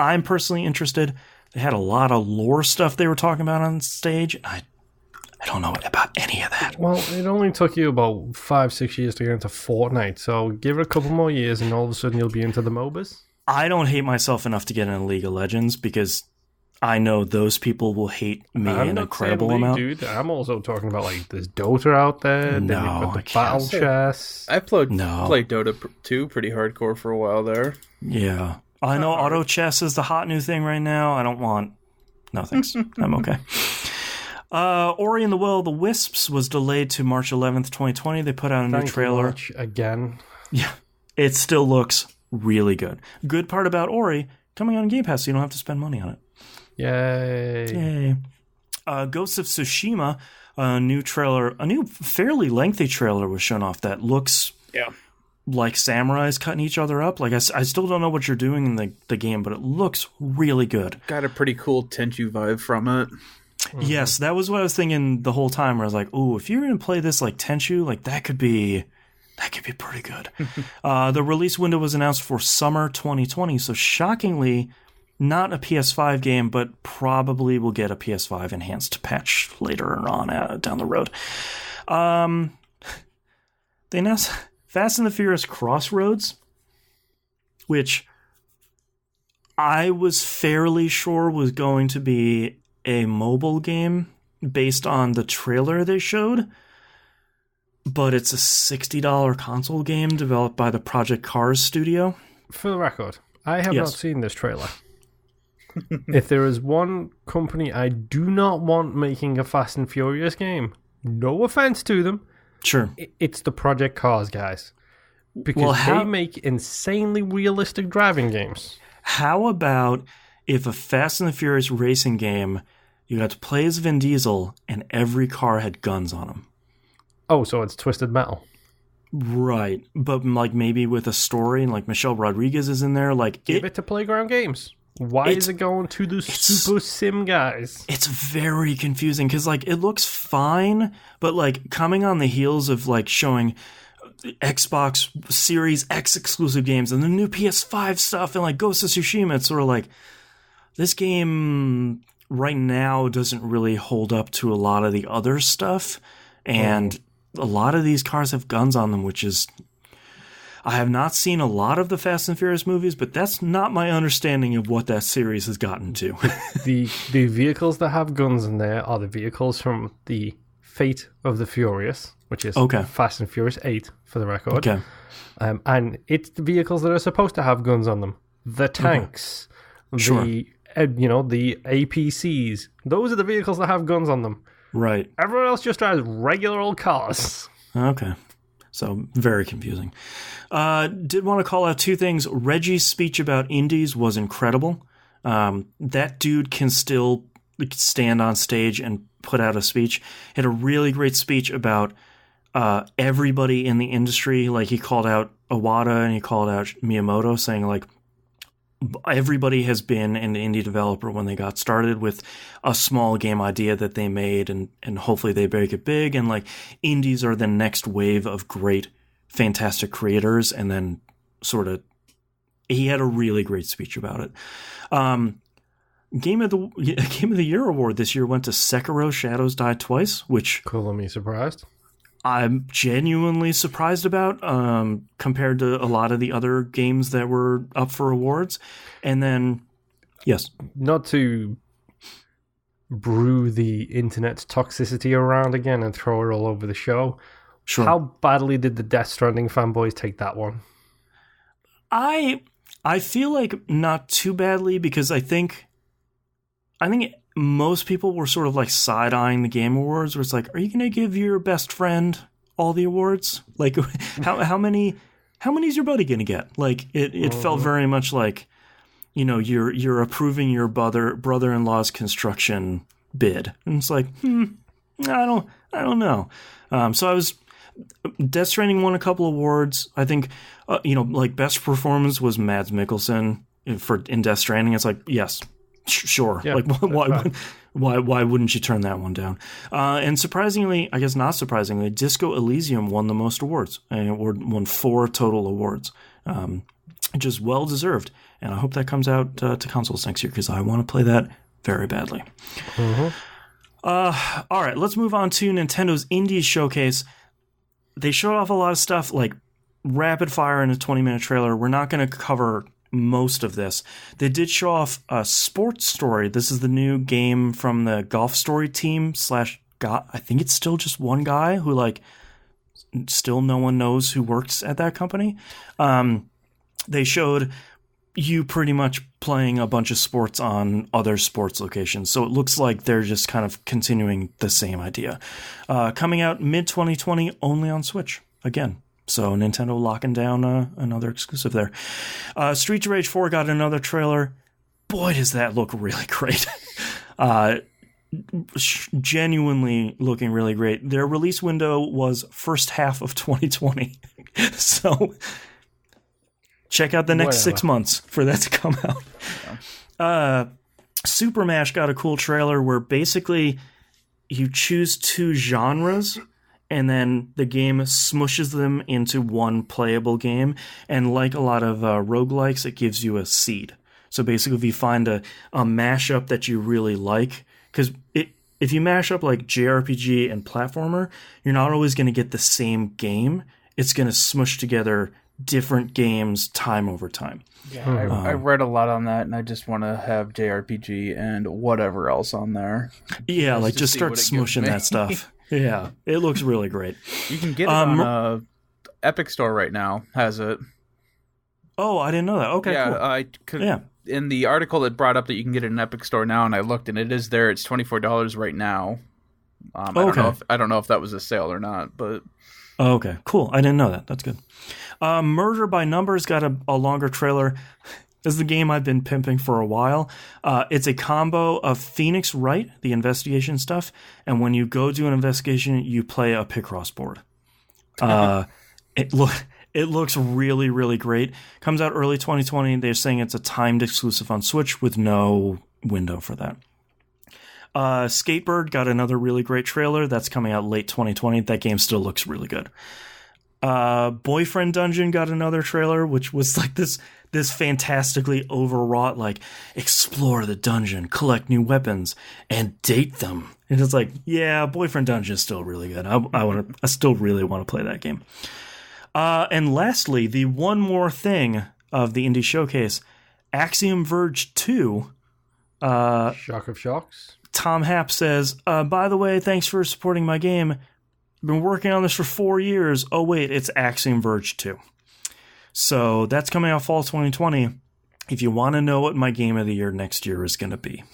I'm personally interested. They had a lot of lore stuff they were talking about on stage. I don't know about any of that. Well, it only took you about 5-6 years to get into Fortnite, so give it a couple more years and all of a sudden you'll be into the MOBAs. I don't hate myself enough to get into League of Legends because I know those people will hate me an incredible amount. Dude, I'm also talking about like there's Dota out there. No, then you've got the Battle Chess. I played Dota 2 pretty hardcore for a while there. Yeah. I know auto chess is the hot new thing right now. I don't want... No, thanks. I'm okay. Ori and the Will of the Wisps was delayed to March 11th, 2020. They put out a new trailer. Thank you much again. Yeah. It still looks really good. Good part about Ori, coming on Game Pass, so you don't have to spend money on it. Yay. Ghosts of Tsushima, a new fairly lengthy trailer was shown off that looks like samurais cutting each other up. Like I still don't know what you're doing in the game, but it looks really good. Got a pretty cool Tenchu vibe from it. Mm-hmm. Yes, that was what I was thinking the whole time, where I was like, ooh, if you're going to play this like Tenchu, like that could be pretty good. The release window was announced for summer 2020, so shockingly, not a PS5 game, but probably will get a PS5 enhanced patch later on down the road. They announced Fast and the Furious Crossroads, which I was fairly sure was going to be a mobile game based on the trailer they showed, but it's a $60 console game developed by the Project Cars studio. For the record, I have not seen this trailer. If there is one company I do not want making a Fast and Furious game, no offense to them, sure, it's the Project Cars guys. Because they make insanely realistic driving games. How about if a Fast and the Furious racing game, you got to play as Vin Diesel and every car had guns on them? Oh, so it's Twisted Metal. Right. But like maybe with a story and like Michelle Rodriguez is in there. Like Give it to Playground Games. Why is it going to the Super Sim guys? It's very confusing because like it looks fine, but like coming on the heels of like showing Xbox Series X exclusive games and the new PS5 stuff and like Ghost of Tsushima, it's sort of like this game right now doesn't really hold up to a lot of the other stuff, and a lot of these cars have guns on them, which is... I have not seen a lot of the Fast and Furious movies, but that's not my understanding of what that series has gotten to. The vehicles that have guns in there are the vehicles from the Fate of the Furious, which is Fast and Furious 8, for the record. Okay. And it's the vehicles that are supposed to have guns on them. The tanks, the APCs. Those are the vehicles that have guns on them. Right. Everyone else just drives regular old cars. Okay. So, very confusing. Did want to call out two things. Reggie's speech about indies was incredible. That dude can still stand on stage and put out a speech. He had a really great speech about everybody in the industry. Like, he called out Iwata and he called out Miyamoto, saying, like, everybody has been an indie developer when they got started with a small game idea that they made, and hopefully they make it big. And like indies are the next wave of great, fantastic creators. And then he had a really great speech about it. Game of the Year award this year went to Sekiro: Shadows Die Twice, which cool. Me surprised. I'm genuinely surprised about compared to a lot of the other games that were up for awards. And then, yes. Not to brew the internet's toxicity around again and throw it all over the show. Sure. How badly did the Death Stranding fanboys take that one? I feel like not too badly, because I think most people were sort of like side-eyeing the Game Awards, where it's like, are you going to give your best friend all the awards. Like, how many is your buddy gonna get? Like, it felt very much like, you're approving your brother-in-law's construction bid, and it's like, I don't know. So I was. Death Stranding won a couple awards. I think, like best performance was Mads Mikkelsen in Death Stranding. It's like, yes, sure. Yeah, like why wouldn't you turn that one down? And surprisingly, I guess not surprisingly, Disco Elysium won the most awards and won 4 total awards, which is well deserved. And I hope that comes out to consoles next year because I want to play that very badly. Mm-hmm. All right, let's move on to Nintendo's Indies Showcase. They showed off a lot of stuff, like rapid fire in a 20-minute trailer. We're not going to cover most of this. They did show off a Sports Story. This is the new game from the Golf Story team I think it's still just one guy who, like, still no one knows who works at that company. They showed you pretty much playing a bunch of sports on other sports locations. So it looks like they're just kind of continuing the same idea. Coming out mid-2020 only on Switch again. So Nintendo locking down another exclusive there. Streets of Rage 4 got another trailer. Boy, does that look really great. Genuinely looking really great. Their release window was first half of 2020. So check out the next 6 months for that to come out. Yeah. Super Mash got a cool trailer where basically you choose 2 genres and then the game smushes them into one playable game. And like a lot of roguelikes, it gives you a seed. So basically if you find a mashup that you really like, because if you mash up like JRPG and platformer, you're not always going to get the same game. It's going to smush together different games time over time. Yeah, I read a lot on that, and I just want to have JRPG and whatever else on there. Yeah, like just start smushing that stuff. Yeah, it looks really great. You can get it on Epic Store right now. Has it? Oh, I didn't know that. Okay, yeah, cool. I could. Yeah. In the article, it brought up that you can get it in Epic Store now, and I looked, and it is there. It's $24 right now. I don't know if that was a sale or not, but. Oh, okay, cool. I didn't know that. That's good. Murder by Numbers got a longer trailer. This is the game I've been pimping for a while. It's a combo of Phoenix Wright, the investigation stuff, and when you go do an investigation, you play a Picross board. It looks really, really great. Comes out early 2020. They're saying it's a timed exclusive on Switch with no window for that. Skatebird got another really great trailer. That's coming out late 2020. That game still looks really good. Boyfriend Dungeon got another trailer, which was like this fantastically overwrought, like, explore the dungeon, collect new weapons, and date them. And it's like, yeah, Boyfriend Dungeon is still really good. I still really want to play that game. And lastly, the one more thing of the Indie Showcase, Axiom Verge 2. Shock of shocks. Tom Happ says, by the way, thanks for supporting my game. I've been working on this for 4 years. Oh, wait, it's Axiom Verge 2. So that's coming out fall 2020. If you want to know what my game of the year next year is going to be.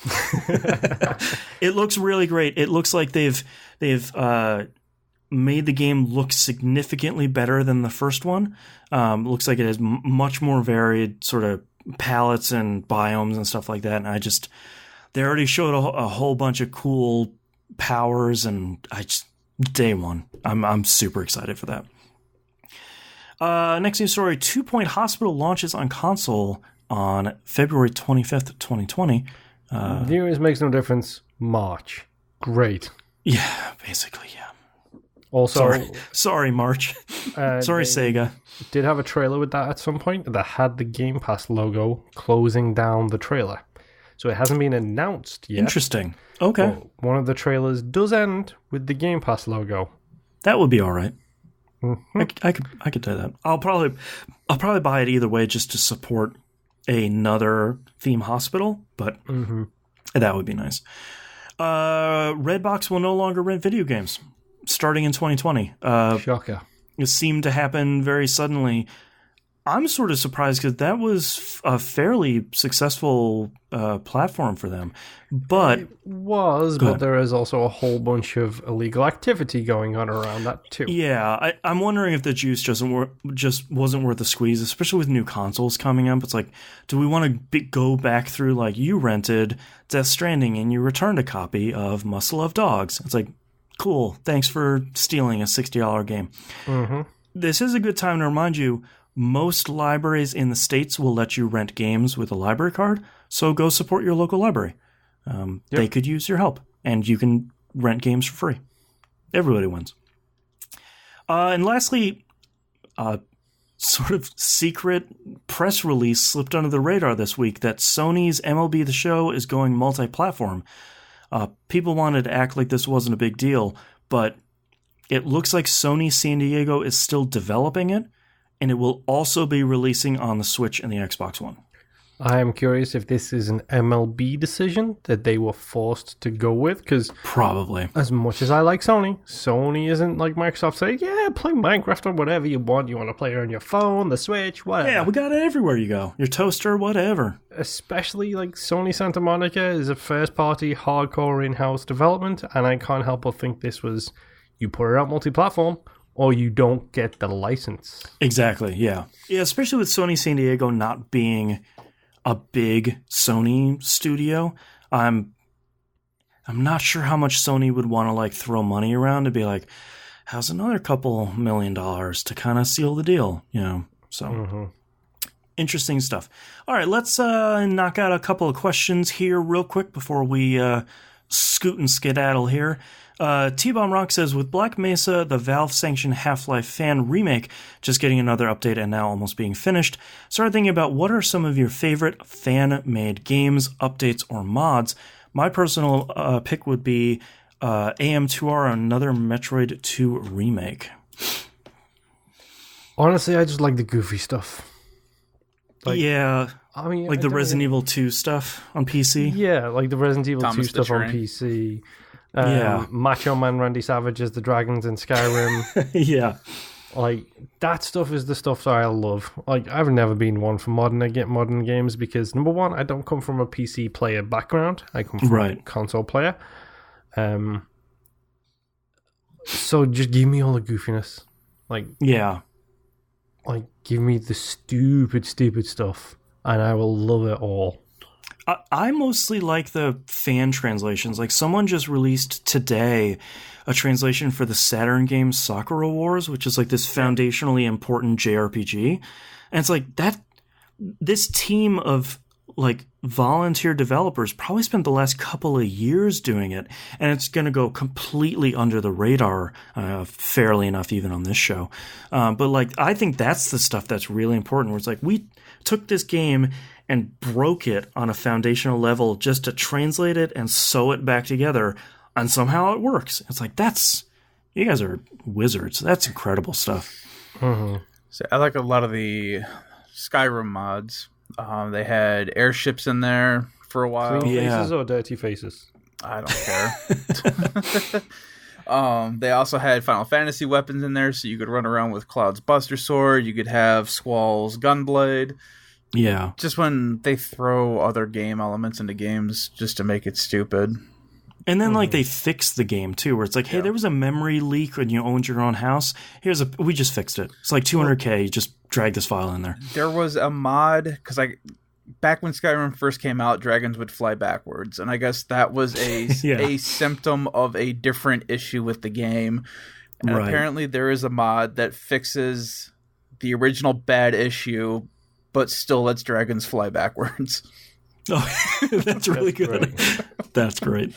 It looks really great. It looks like they've made the game look significantly better than the first one. Looks like it has much more varied sort of palettes and biomes and stuff like that. And they already showed a whole bunch of cool powers, and day one, I'm super excited for that. Next news story: 2 Point Hospital launches on console on February 25th, 2020. News makes no difference. March. Great. Yeah, basically, yeah. Also, sorry, March. Sorry, Sega. Did have a trailer with that at some point that had the Game Pass logo closing down the trailer. So it hasn't been announced yet. Interesting. Okay. But one of the trailers does end with the Game Pass logo. That would be all right. Mm-hmm. I could do that. I'll probably buy it either way just to support another theme hospital, but that would be nice. Redbox will no longer rent video games starting in 2020. Shocker. It seemed to happen very suddenly. I'm sort of surprised because that was a fairly successful platform for them. But but there is also a whole bunch of illegal activity going on around that too. Yeah, I'm wondering if the juice just wasn't worth the squeeze, especially with new consoles coming up. It's like, do we want to go back through, like, you rented Death Stranding and you returned a copy of Must Love Dogs? It's like, cool, thanks for stealing a $60 game. Mm-hmm. This is a good time to remind you, most libraries in the States will let you rent games with a library card, so go support your local library. They could use your help, and you can rent games for free. Everybody wins. And lastly, sort of secret press release slipped under the radar this week that Sony's MLB The Show is going multi-platform. People wanted to act like this wasn't a big deal, but it looks like Sony San Diego is still developing it, and it will also be releasing on the Switch and the Xbox One. I am curious if this is an MLB decision that they were forced to go with, because probably, as much as I like Sony isn't like Microsoft saying, yeah, play Minecraft or whatever you want. You want to play it on your phone, the Switch, whatever. Yeah, we got it everywhere you go. Your toaster, whatever. Especially like Sony Santa Monica is a first-party, hardcore in-house development, and I can't help but think this was, you put it out multi-platform, or you don't get the license. Exactly, yeah. Yeah, especially with Sony San Diego not being a big Sony studio. I'm not sure how much Sony would want to like throw money around to be like, how's another couple $1 million to kind of seal the deal, you know? So interesting stuff. All right, let's knock out a couple of questions here real quick before we scoot and skedaddle here. T-Bomb Rock says, with Black Mesa, the Valve-sanctioned Half-Life fan remake just getting another update and now almost being finished, started thinking about what are some of your favorite fan-made games, updates, or mods. My personal pick would be AM2R, another Metroid 2 remake. Honestly, I just like the goofy stuff. Yeah. I mean, like the Resident Evil 2 stuff on PC? Yeah, like the Resident Evil Thomas 2 stuff on PC. Macho Man Randy Savage as the dragons in Skyrim. Yeah. Like, that stuff is the stuff that I love. Like, I've never been one for modern games because, number one, I don't come from a PC player background. I come from a console player. So just give me all the goofiness. Like, yeah. Like, give me the stupid stuff, and I will love it all. I mostly like the fan translations. Like, someone just released today a translation for the Saturn game Sakura Wars, which is like this foundationally important JRPG. And it's like that. This team of like volunteer developers probably spent the last couple of years doing it, and it's going to go completely under the radar, fairly enough, even on this show. But like, I think that's the stuff that's really important. Where it's like we took this game and broke it on a foundational level just to translate it and sew it back together, and somehow it works. It's like, you guys are wizards. That's incredible stuff. Mm-hmm. So I like a lot of the Skyrim mods. They had airships in there for a while. Clean faces or dirty faces? I don't care. They also had Final Fantasy weapons in there, so you could run around with Cloud's Buster Sword. You could have Squall's Gunblade. Yeah. Just when they throw other game elements into games just to make it stupid. And then, like, they fixed the game, too, where it's like, hey, there was a memory leak when you owned your own house. We just fixed it. It's like $200K, you just drag this file in there. There was a mod, because back when Skyrim first came out, dragons would fly backwards. And I guess that was a symptom of a different issue with the game. And apparently there is a mod that fixes the original bad issue, but still lets dragons fly backwards. Oh, that's really good. That's great.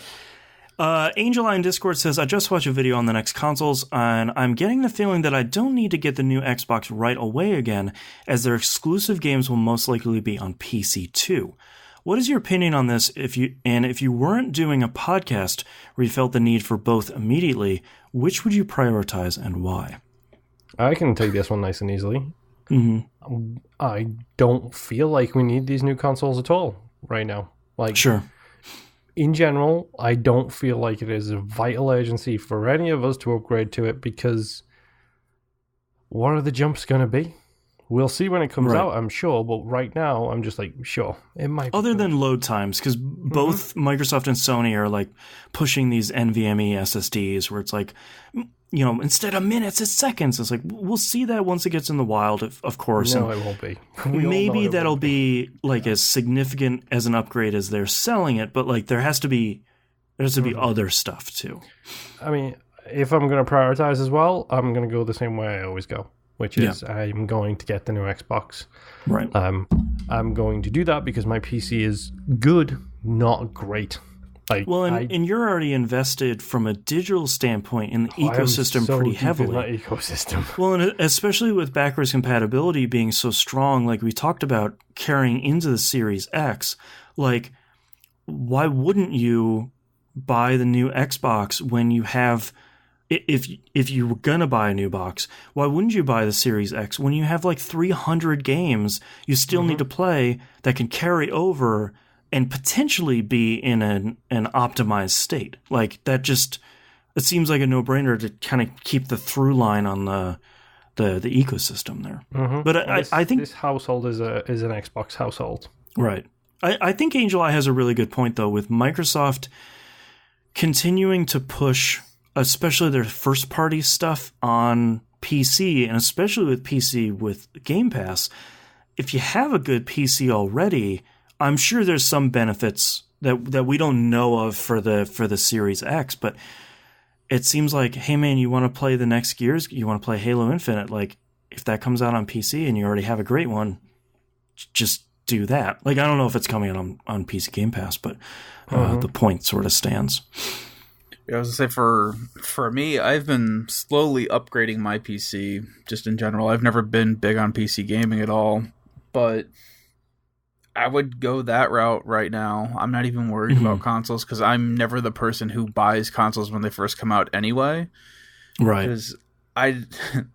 Angel Eye in Discord says, I just watched a video on the next consoles, and I'm getting the feeling that I don't need to get the new Xbox right away again, as their exclusive games will most likely be on PC too. What is your opinion on this? If you weren't doing a podcast where you felt the need for both immediately, which would you prioritize and why? I can take this one nice and easily. Mm-hmm. I don't feel like we need these new consoles at all right now. Like, sure. In general, I don't feel like it is a vital urgency for any of us to upgrade to it, because what are the jumps going to be? We'll see when it comes out, I'm sure, but right now I'm just like, sure, it might be Other good. than load times, because both Microsoft and Sony are like pushing these NVMe SSDs where it's like, instead of minutes, it's seconds. It's like, we'll see that once it gets in the wild, of course. No, it won't be. Maybe that'll be like as significant as an upgrade as they're selling it, but like there has to be other stuff too. I mean, if I'm going to prioritize as well, I'm going to go the same way I always go, which is I'm going to get the new Xbox. Right. I'm going to do that because my PC is good, not great. And you're already invested from a digital standpoint in the ecosystem pretty heavily. In that ecosystem. Well, and especially with backwards compatibility being so strong, like we talked about carrying into the Series X, like why wouldn't you buy the new Xbox when you have? If you were gonna buy a new box, why wouldn't you buy the Series X when you have like 300 games you still need to play that can carry over and potentially be in an optimized state? Like that it seems like a no-brainer to kind of keep the through line on the ecosystem there. But I think this household is an Xbox household. Right. I think Angel Eye has a really good point though, with Microsoft continuing to push especially their first-party stuff on PC, and especially with PC with Game Pass. If you have a good PC already, I'm sure there's some benefits that we don't know of for the Series X, but it seems like, hey man, you want to play the next Gears, you want to play Halo Infinite, like if that comes out on PC and you already have a great one, just do that. Like I don't know if it's coming out on PC Game Pass, but the point sort of stands. Yeah, I was going to say, for me, I've been slowly upgrading my PC, just in general. I've never been big on PC gaming at all, but I would go that route right now. I'm not even worried about consoles, because I'm never the person who buys consoles when they first come out anyway. Right. Because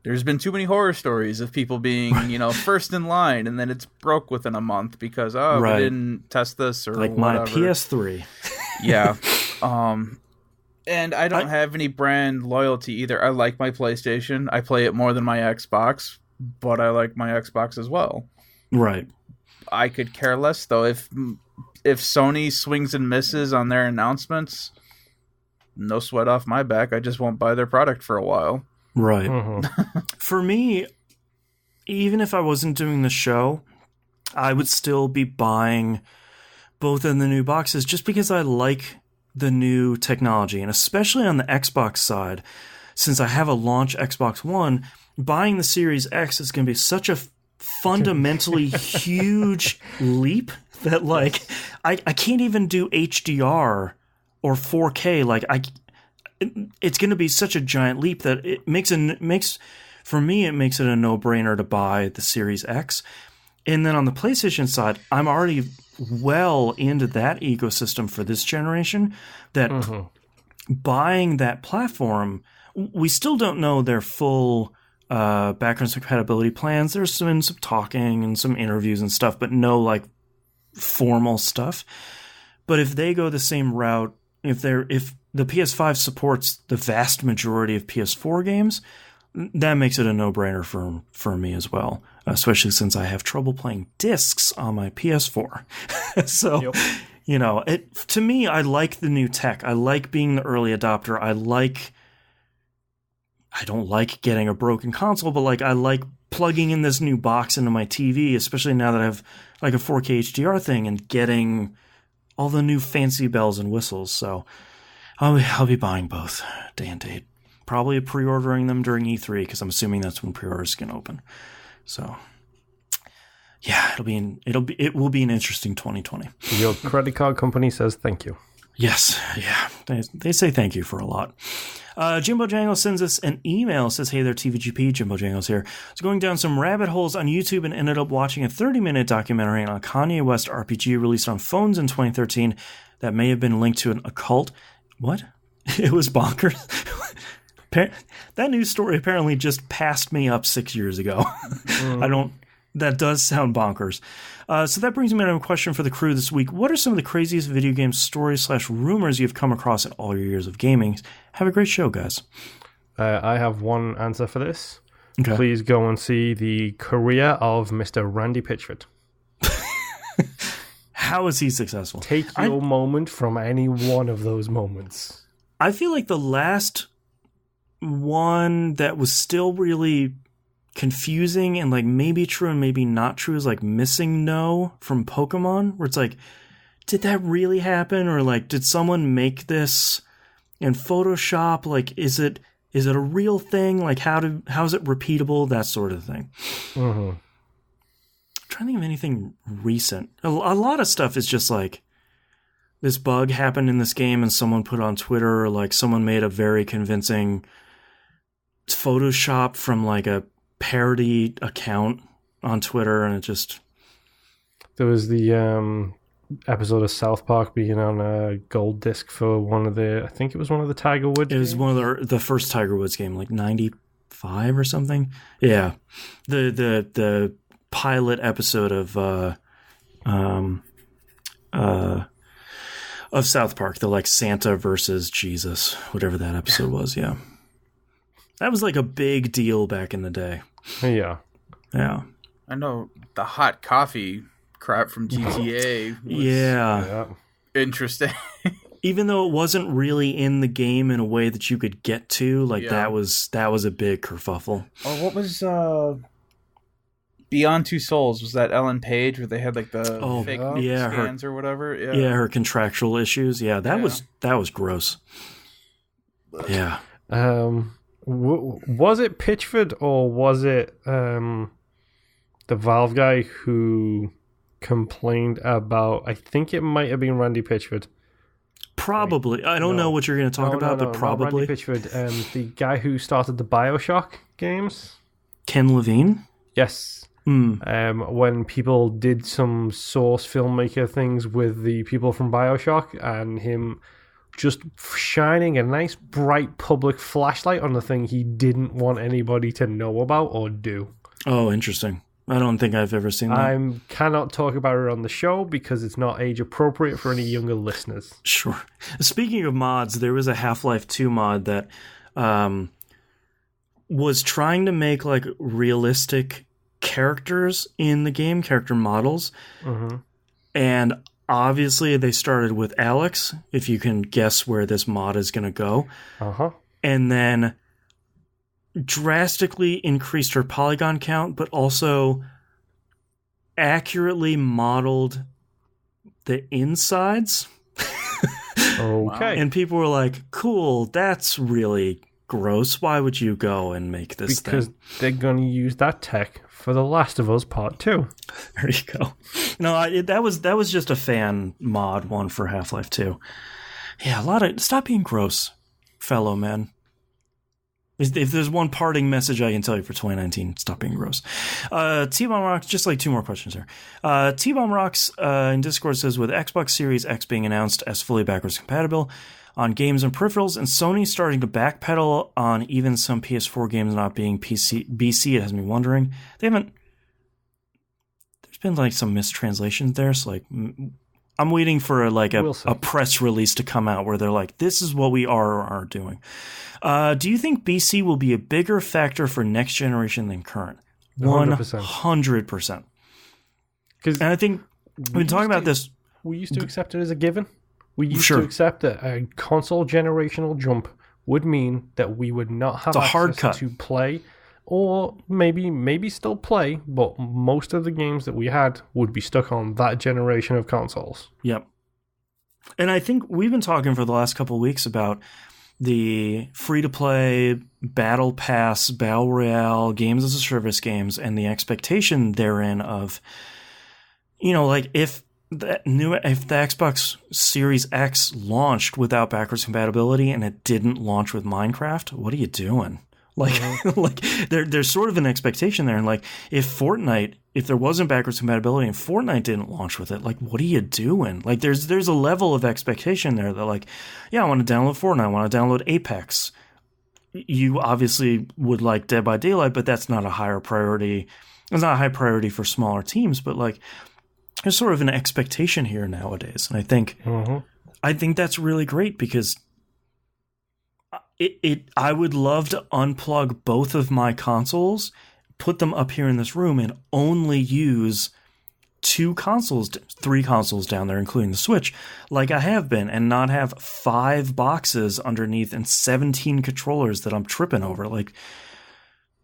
there's been too many horror stories of people being, first in line, and then it's broke within a month because, we didn't test this or like whatever. My PS3. Yeah. And I don't have any brand loyalty either. I like my PlayStation. I play it more than my Xbox, but I like my Xbox as well. Right. I could care less, though. If Sony swings and misses on their announcements, no sweat off my back. I just won't buy their product for a while. Right. For me, even if I wasn't doing the show, I would still be buying both of the new boxes just because I like the new technology, and especially on the Xbox side, since I have a launch Xbox One, buying the Series X is going to be such a fundamentally huge leap that like I can't even do HDR or 4K. Like it's going to be such a giant leap that it makes it a no-brainer to buy the Series X. And then on the PlayStation side, I'm already well into that ecosystem for this generation, that buying that platform, we still don't know their full backwards compatibility plans. There's been some talking and some interviews and stuff, but no like formal stuff. But if they go the same route, if the PS5 supports the vast majority of PS4 games, that makes it a no-brainer for me as well, especially since I have trouble playing discs on my PS4. So, to me, I like the new tech. I like being the early adopter. I don't like getting a broken console, but like I like plugging in this new box into my TV, especially now that I have like a 4K HDR thing and getting all the new fancy bells and whistles. So I'll be buying both day and date. Probably pre-ordering them during E3 because I'm assuming that's when pre-orders can open. So, yeah, it will be an interesting 2020. Your credit card company says thank you. Yes, yeah, they say thank you for a lot. Jimbo Jangle sends us an email, says, hey there, TVGP, Jimbo Jangle's here. I was going down some rabbit holes on YouTube and ended up watching a 30-minute documentary on a Kanye West RPG released on phones in 2013 that may have been linked to an occult. What? It was bonkers. That news story apparently just passed me up 6 years ago. That does sound bonkers. So that brings me to a question for the crew this week. What are some of the craziest video game stories / rumors you've come across in all your years of gaming? Have a great show, guys. I have one answer for this. please go and see the career of Mr. Randy Pitchford. How is he successful? Take your moment from any one of those moments. I feel like the last one that was still really confusing and like maybe true and maybe not true is like Missing No from Pokemon, where it's like, did that really happen? Or like, did someone make this in Photoshop? Like, is it a real thing? Like, how is it repeatable? That sort of thing. Mm-hmm. I'm trying to think of anything recent. A lot of stuff is just like, this bug happened in this game and someone put on Twitter, or like someone made a very convincing Photoshop from like a parody account on Twitter, and it just... There was the episode of South Park being on a gold disc for one of the... I think it was one of the Tiger Woods It was games. one of the first Tiger Woods game, like 95 or something. Yeah. The pilot episode of South Park, the like Santa versus Jesus, whatever that episode was. Yeah, that was like a big deal back in the day. Yeah. I know the hot coffee crap from GTA was Yeah. interesting. Even though it wasn't really in the game in a way that you could get to, like that was a big kerfuffle. Oh, what was Beyond Two Souls? Was that Ellen Page where they had like the fake scans or whatever? Yeah, her contractual issues. Yeah, that was gross. Yeah. Was it Pitchford or was it the Valve guy who complained about... I think it might have been Randy Pitchford. Probably. I don't know what you're going to talk about, but probably. Randy Pitchford, the guy who started the BioShock games. Ken Levine? Yes. When people did some Source filmmaker things with the people from BioShock, and him just shining a nice bright public flashlight on the thing he didn't want anybody to know about or do. Oh, interesting. I don't think I've ever seen that. I cannot talk about it on the show because it's not age appropriate for any younger listeners. Sure. Speaking of mods, there was a Half-Life 2 mod that was trying to make like realistic characters in the game, character models. Mm-hmm. And obviously they started with Alex, if you can guess where this mod is going to go. Uh-huh. And then drastically increased her polygon count, but also accurately modeled the insides. Okay. And people were like, cool, that's really gross. Why would you go and make this because thing? they're going to use that tech for The Last of Us Part 2. There you go. No, that was just a fan mod one for Half-Life 2. Yeah, stop being gross, fellow men. If there's one parting message I can tell you for 2019, stop being gross. T-Bomb Rocks, just like two more questions here. T-Bomb Rocks in Discord says, with Xbox Series X being announced as fully backwards compatible on games and peripherals, and Sony starting to backpedal on even some PS4 games not being BC, it has me wondering. There's been like some mistranslations there, so like I'm waiting for a press release to come out where they're like, this is what we are doing. Do you think BC will be a bigger factor for next generation than current? 100%. And I think we've been talking about this. We used to accept it as a given. We used to accept that a console generational jump would mean that we would not have access to play, or maybe still play, but most of the games that we had would be stuck on that generation of consoles. Yep. And I think we've been talking for the last couple of weeks about the free-to-play, battle pass, battle royale, games as a service games, and the expectation therein of, like if the Xbox Series X launched without backwards compatibility and it didn't launch with Minecraft, what are you doing? Like there's sort of an expectation there. And like if there wasn't backwards compatibility and Fortnite didn't launch with it, like what are you doing? Like there's a level of expectation there that like, yeah, I want to download Fortnite, I want to download Apex. You obviously would like Dead by Daylight, but that's not a higher priority. It's not a high priority for smaller teams, but like there's sort of an expectation here nowadays. And I think that's really great because I would love to unplug both of my consoles, put them up here in this room, and only use 3 consoles down there, including the Switch, like I have been, and not have 5 boxes underneath and 17 controllers that I'm tripping over. Like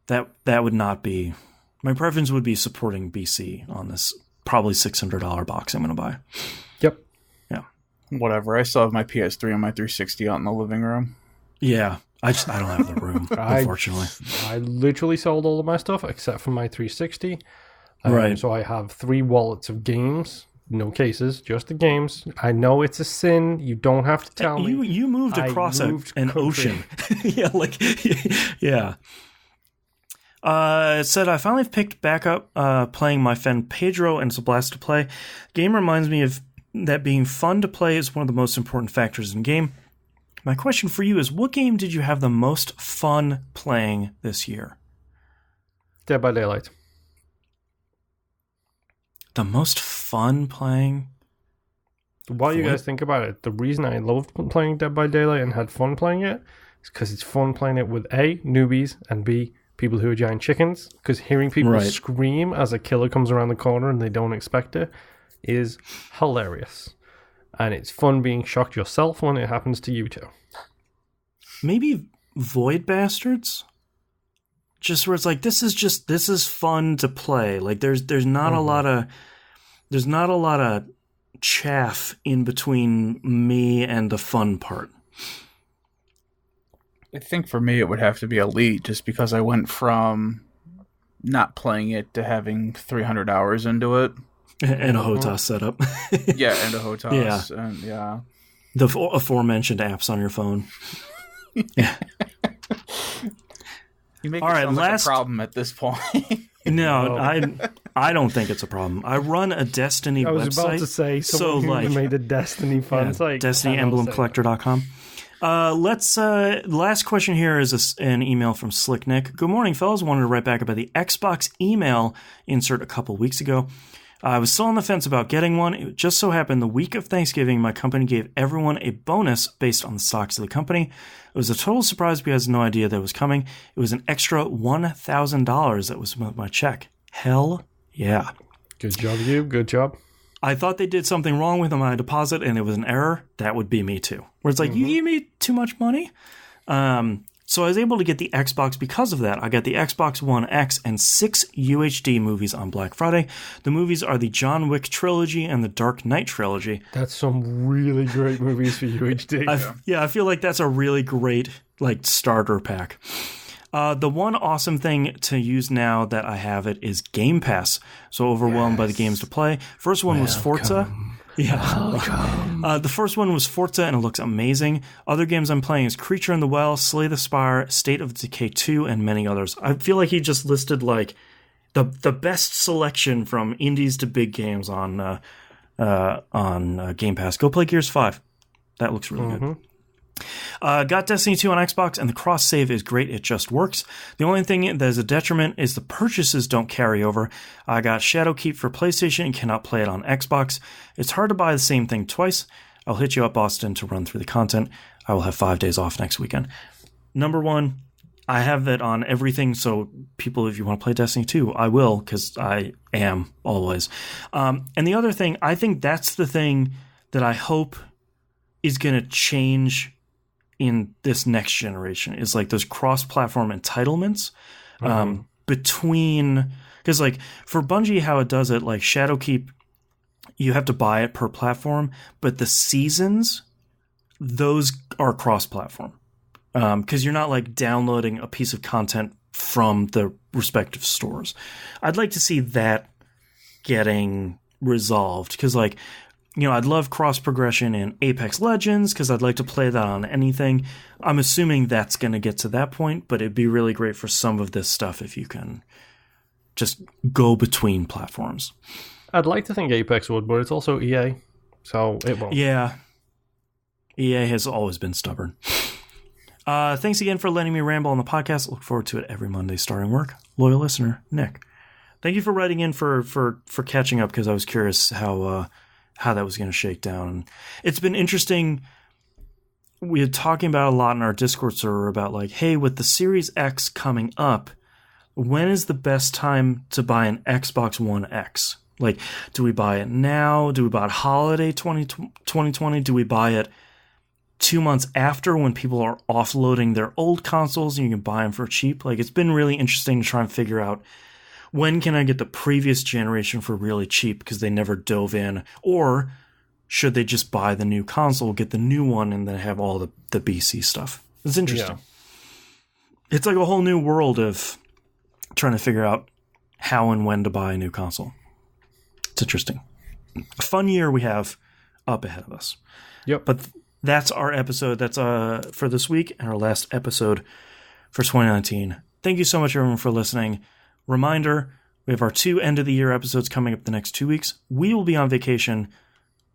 that would not be my preference. Would be supporting BC on this probably $600 box I'm going to buy. Yep. Yeah. Whatever. I still have my PS3 and my 360 out in the living room. Yeah. I don't have the room, unfortunately. I literally sold all of my stuff except for my 360. Right. So I have 3 wallets of games, no cases, just the games. I know it's a sin. You don't have to tell me. You moved across an ocean. Yeah, yeah. It said, I finally picked back up playing my friend Pedro, and it's a blast to play. Game reminds me of that being fun to play is one of the most important factors in game. My question for you is, what game did you have the most fun playing this year? Dead by Daylight. The most fun playing? While you guys think about it, the reason I loved playing Dead by Daylight and had fun playing it is because it's fun playing it with A, newbies, and B, people who are giant chickens. Because hearing people scream as a killer comes around the corner and they don't expect it is hilarious. And it's fun being shocked yourself when it happens to you too. Maybe Void Bastards? Just where it's like, this is fun to play. Like there's not a lot of chaff in between me and the fun part. I think for me it would have to be Elite, just because I went from not playing it to having 300 hours into it. And a HOTAS setup. Yeah, and a HOTAS. Yeah. And yeah. The aforementioned apps on your phone. Yeah. You make it sound like a problem at this point. No, I don't think it's a problem. I run a Destiny website. I was about to say, someone who made a Destiny fun site. DestinyEmblemCollector.com. Last question here is an email from Slick Nick. Good morning, fellas. Wanted to write back about the Xbox email insert a couple weeks ago. I was still on the fence about getting one. It just so happened the week of Thanksgiving, my company gave everyone a bonus based on the stocks of the company. It was a total surprise because I had no idea that it was coming. It was an extra $1,000 that was my check. Hell yeah. Good job, you. Good job. I thought they did something wrong with my deposit and it was an error. That would be me too. Where it's like, you gave me too much money? So I was able to get the Xbox because of that. I got the Xbox One X and 6 UHD movies on Black Friday. The movies are the John Wick trilogy and the Dark Knight trilogy. That's some really great movies for UHD. I feel like that's a really great starter pack. The one awesome thing to use now that I have it is Game Pass. So overwhelmed by the games to play. First one was Forza. Yeah. The first one was Forza, and it looks amazing. Other games I'm playing is Creature in the Well, Slay the Spire, State of Decay 2, and many others. I feel like he just listed the best selection from indies to big games on Game Pass. Go play Gears 5. That looks really good. Got Destiny 2 on Xbox, and the cross-save is great. It just works. The only thing that is a detriment is the purchases don't carry over. I got Shadowkeep for PlayStation and cannot play it on Xbox. It's hard to buy the same thing twice. I'll hit you up, Austin, to run through the content. I will have 5 days off next weekend. Number one, I have it on everything, so people, if you want to play Destiny 2, I will, because I am always. And the other thing, I think that's the thing that I hope is going to change in this next generation, is those cross-platform entitlements between, because for Bungie, how it does it, Shadowkeep, you have to buy it per platform, but the seasons, those are cross-platform, because you're not downloading a piece of content from the respective stores. I'd like to see that getting resolved, because I'd love cross progression in Apex Legends because I'd like to play that on anything. I'm assuming that's going to get to that point, but it'd be really great for some of this stuff if you can just go between platforms. I'd like to think Apex would, but it's also EA, so it won't. Yeah. EA has always been stubborn. Thanks again for letting me ramble on the podcast. Look forward to it every Monday starting work. Loyal listener, Nick. Thank you for writing in for catching up, because I was curious how that was going to shake down. It's been interesting we had talking about a lot in our Discord server about like, hey, with the Series X coming up, when is the best time to buy an Xbox One X? Like, do we buy it now? Do we buy it holiday 2020? Do we buy it 2 months after when people are offloading their old consoles and you can buy them for cheap? Like, it's been really interesting to try and figure out when can I get the previous generation for really cheap because they never dove in, or should they just buy the new console, get the new one, and then have all the BC stuff? It's interesting. Yeah. It's like a whole new world of trying to figure out how and when to buy a new console. It's interesting. A fun year we have up ahead of us. Yep. But that's our episode. That's for this week and our last episode for 2019. Thank you so much, everyone, for listening. Reminder, we have our 2 end-of-the-year episodes coming up the next 2 weeks. We will be on vacation,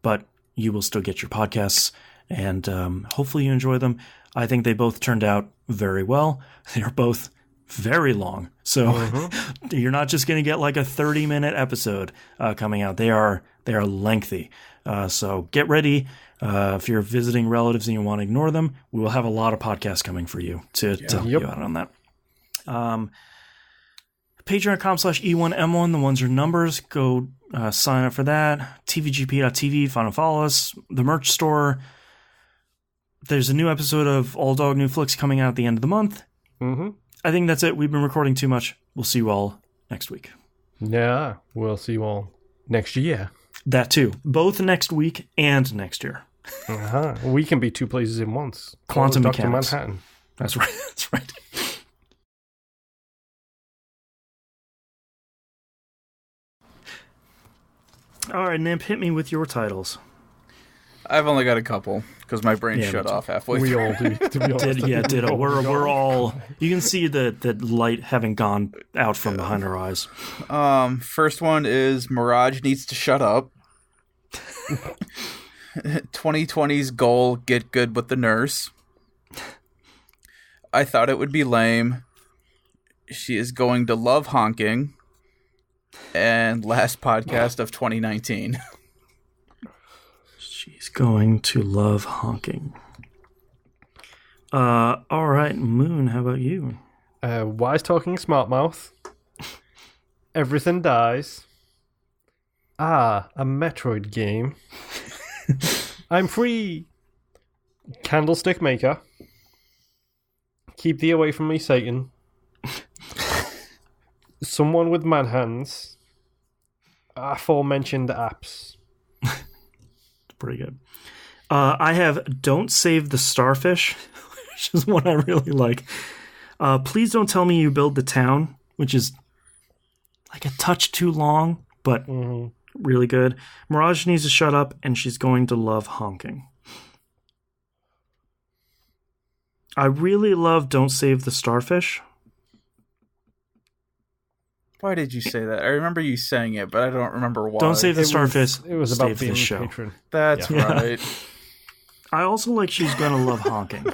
but you will still get your podcasts, and hopefully you enjoy them. I think they both turned out very well. They are both very long, so you're not just going to get like a 30-minute episode coming out. They are lengthy, so get ready. If you're visiting relatives and you want to ignore them, we will have a lot of podcasts coming for you to help you out on that. Patreon.com/E1M1, the ones are numbers. Go sign up for that. TVGP.tv, find and follow us. The merch store. There's a new episode of All Dog New Flicks coming out at the end of the month. Mm-hmm. I think that's it. We've been recording too much. We'll see you all next week. Yeah, we'll see you all next year. That too. Both next week and next year. We can be 2 places in once. Quantum Dr. mechanics. Manhattan. That's right. That's right. All right, Nimp, hit me with your titles. I've only got a couple because my brain shut off halfway through. We all do, to be honest. Ditto. We're all... You can see the light having gone out from behind our eyes. First one is Mirage Needs to Shut Up. 2020's goal, get good with the nurse. I thought it would be lame. She is going to love honking. And last podcast of 2019. She's going to love honking. All right, Moon, how about you? Wise talking smart mouth. Everything dies. A Metroid game. I'm free. Candlestick maker. Keep thee away from me, Satan. Someone with man hands. Aforementioned apps. Pretty good. I have Don't Save the Starfish, which is one I really like. Please Don't Tell Me You Build the Town, which is like a touch too long, but really good. Mirage Needs to Shut Up, and She's Going to Love Honking. I really love Don't Save the Starfish. Why did you say that? I remember you saying it, but I don't remember why. Don't Save the Starfish. It was about being a patron. That's right. I also like She's Gonna Love Honking.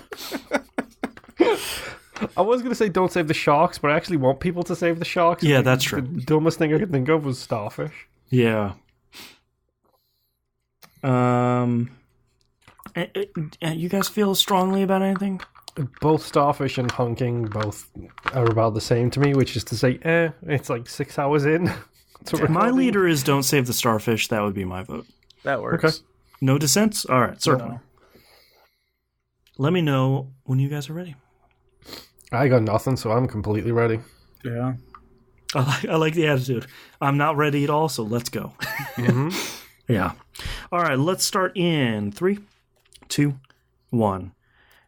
I was going to say Don't Save the Sharks, but I actually want people to save the sharks. Yeah, that's true. The dumbest thing I could think of was Starfish. Yeah. You guys feel strongly about anything? Both Starfish and honking both are about the same to me, which is to say, it's like 6 hours in. My leader is Don't Save the Starfish. That would be my vote. That works. Okay. No dissents? All right, certainly. No. Let me know when you guys are ready. I got nothing, so I'm completely ready. Yeah. I like the attitude. I'm not ready at all, so let's go. Yeah. All right, let's start in 3, 2, 1.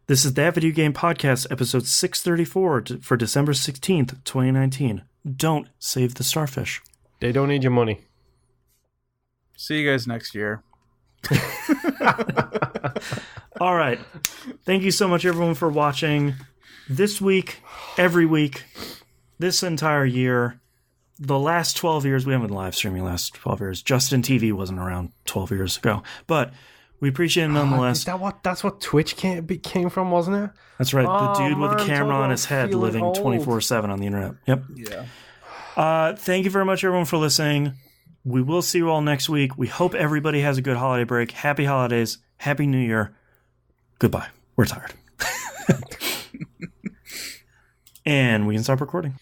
This is the That Video Game Podcast, episode 634 for December 16th, 2019. Don't save the starfish. They don't need your money. See you guys next year. All right. Thank you so much, everyone, for watching this week, every week, this entire year. The last 12 years, we haven't been live streaming the last 12 years. Justin TV wasn't around 12 years ago. But we appreciate it nonetheless. That's what Twitch came from, wasn't it? That's right. The dude with the camera on his head living 24/7 on the internet. Yep. Yeah. Thank you very much, everyone, for listening. We will see you all next week. We hope everybody has a good holiday break. Happy holidays. Happy New Year. Goodbye. We're tired. And we can stop recording.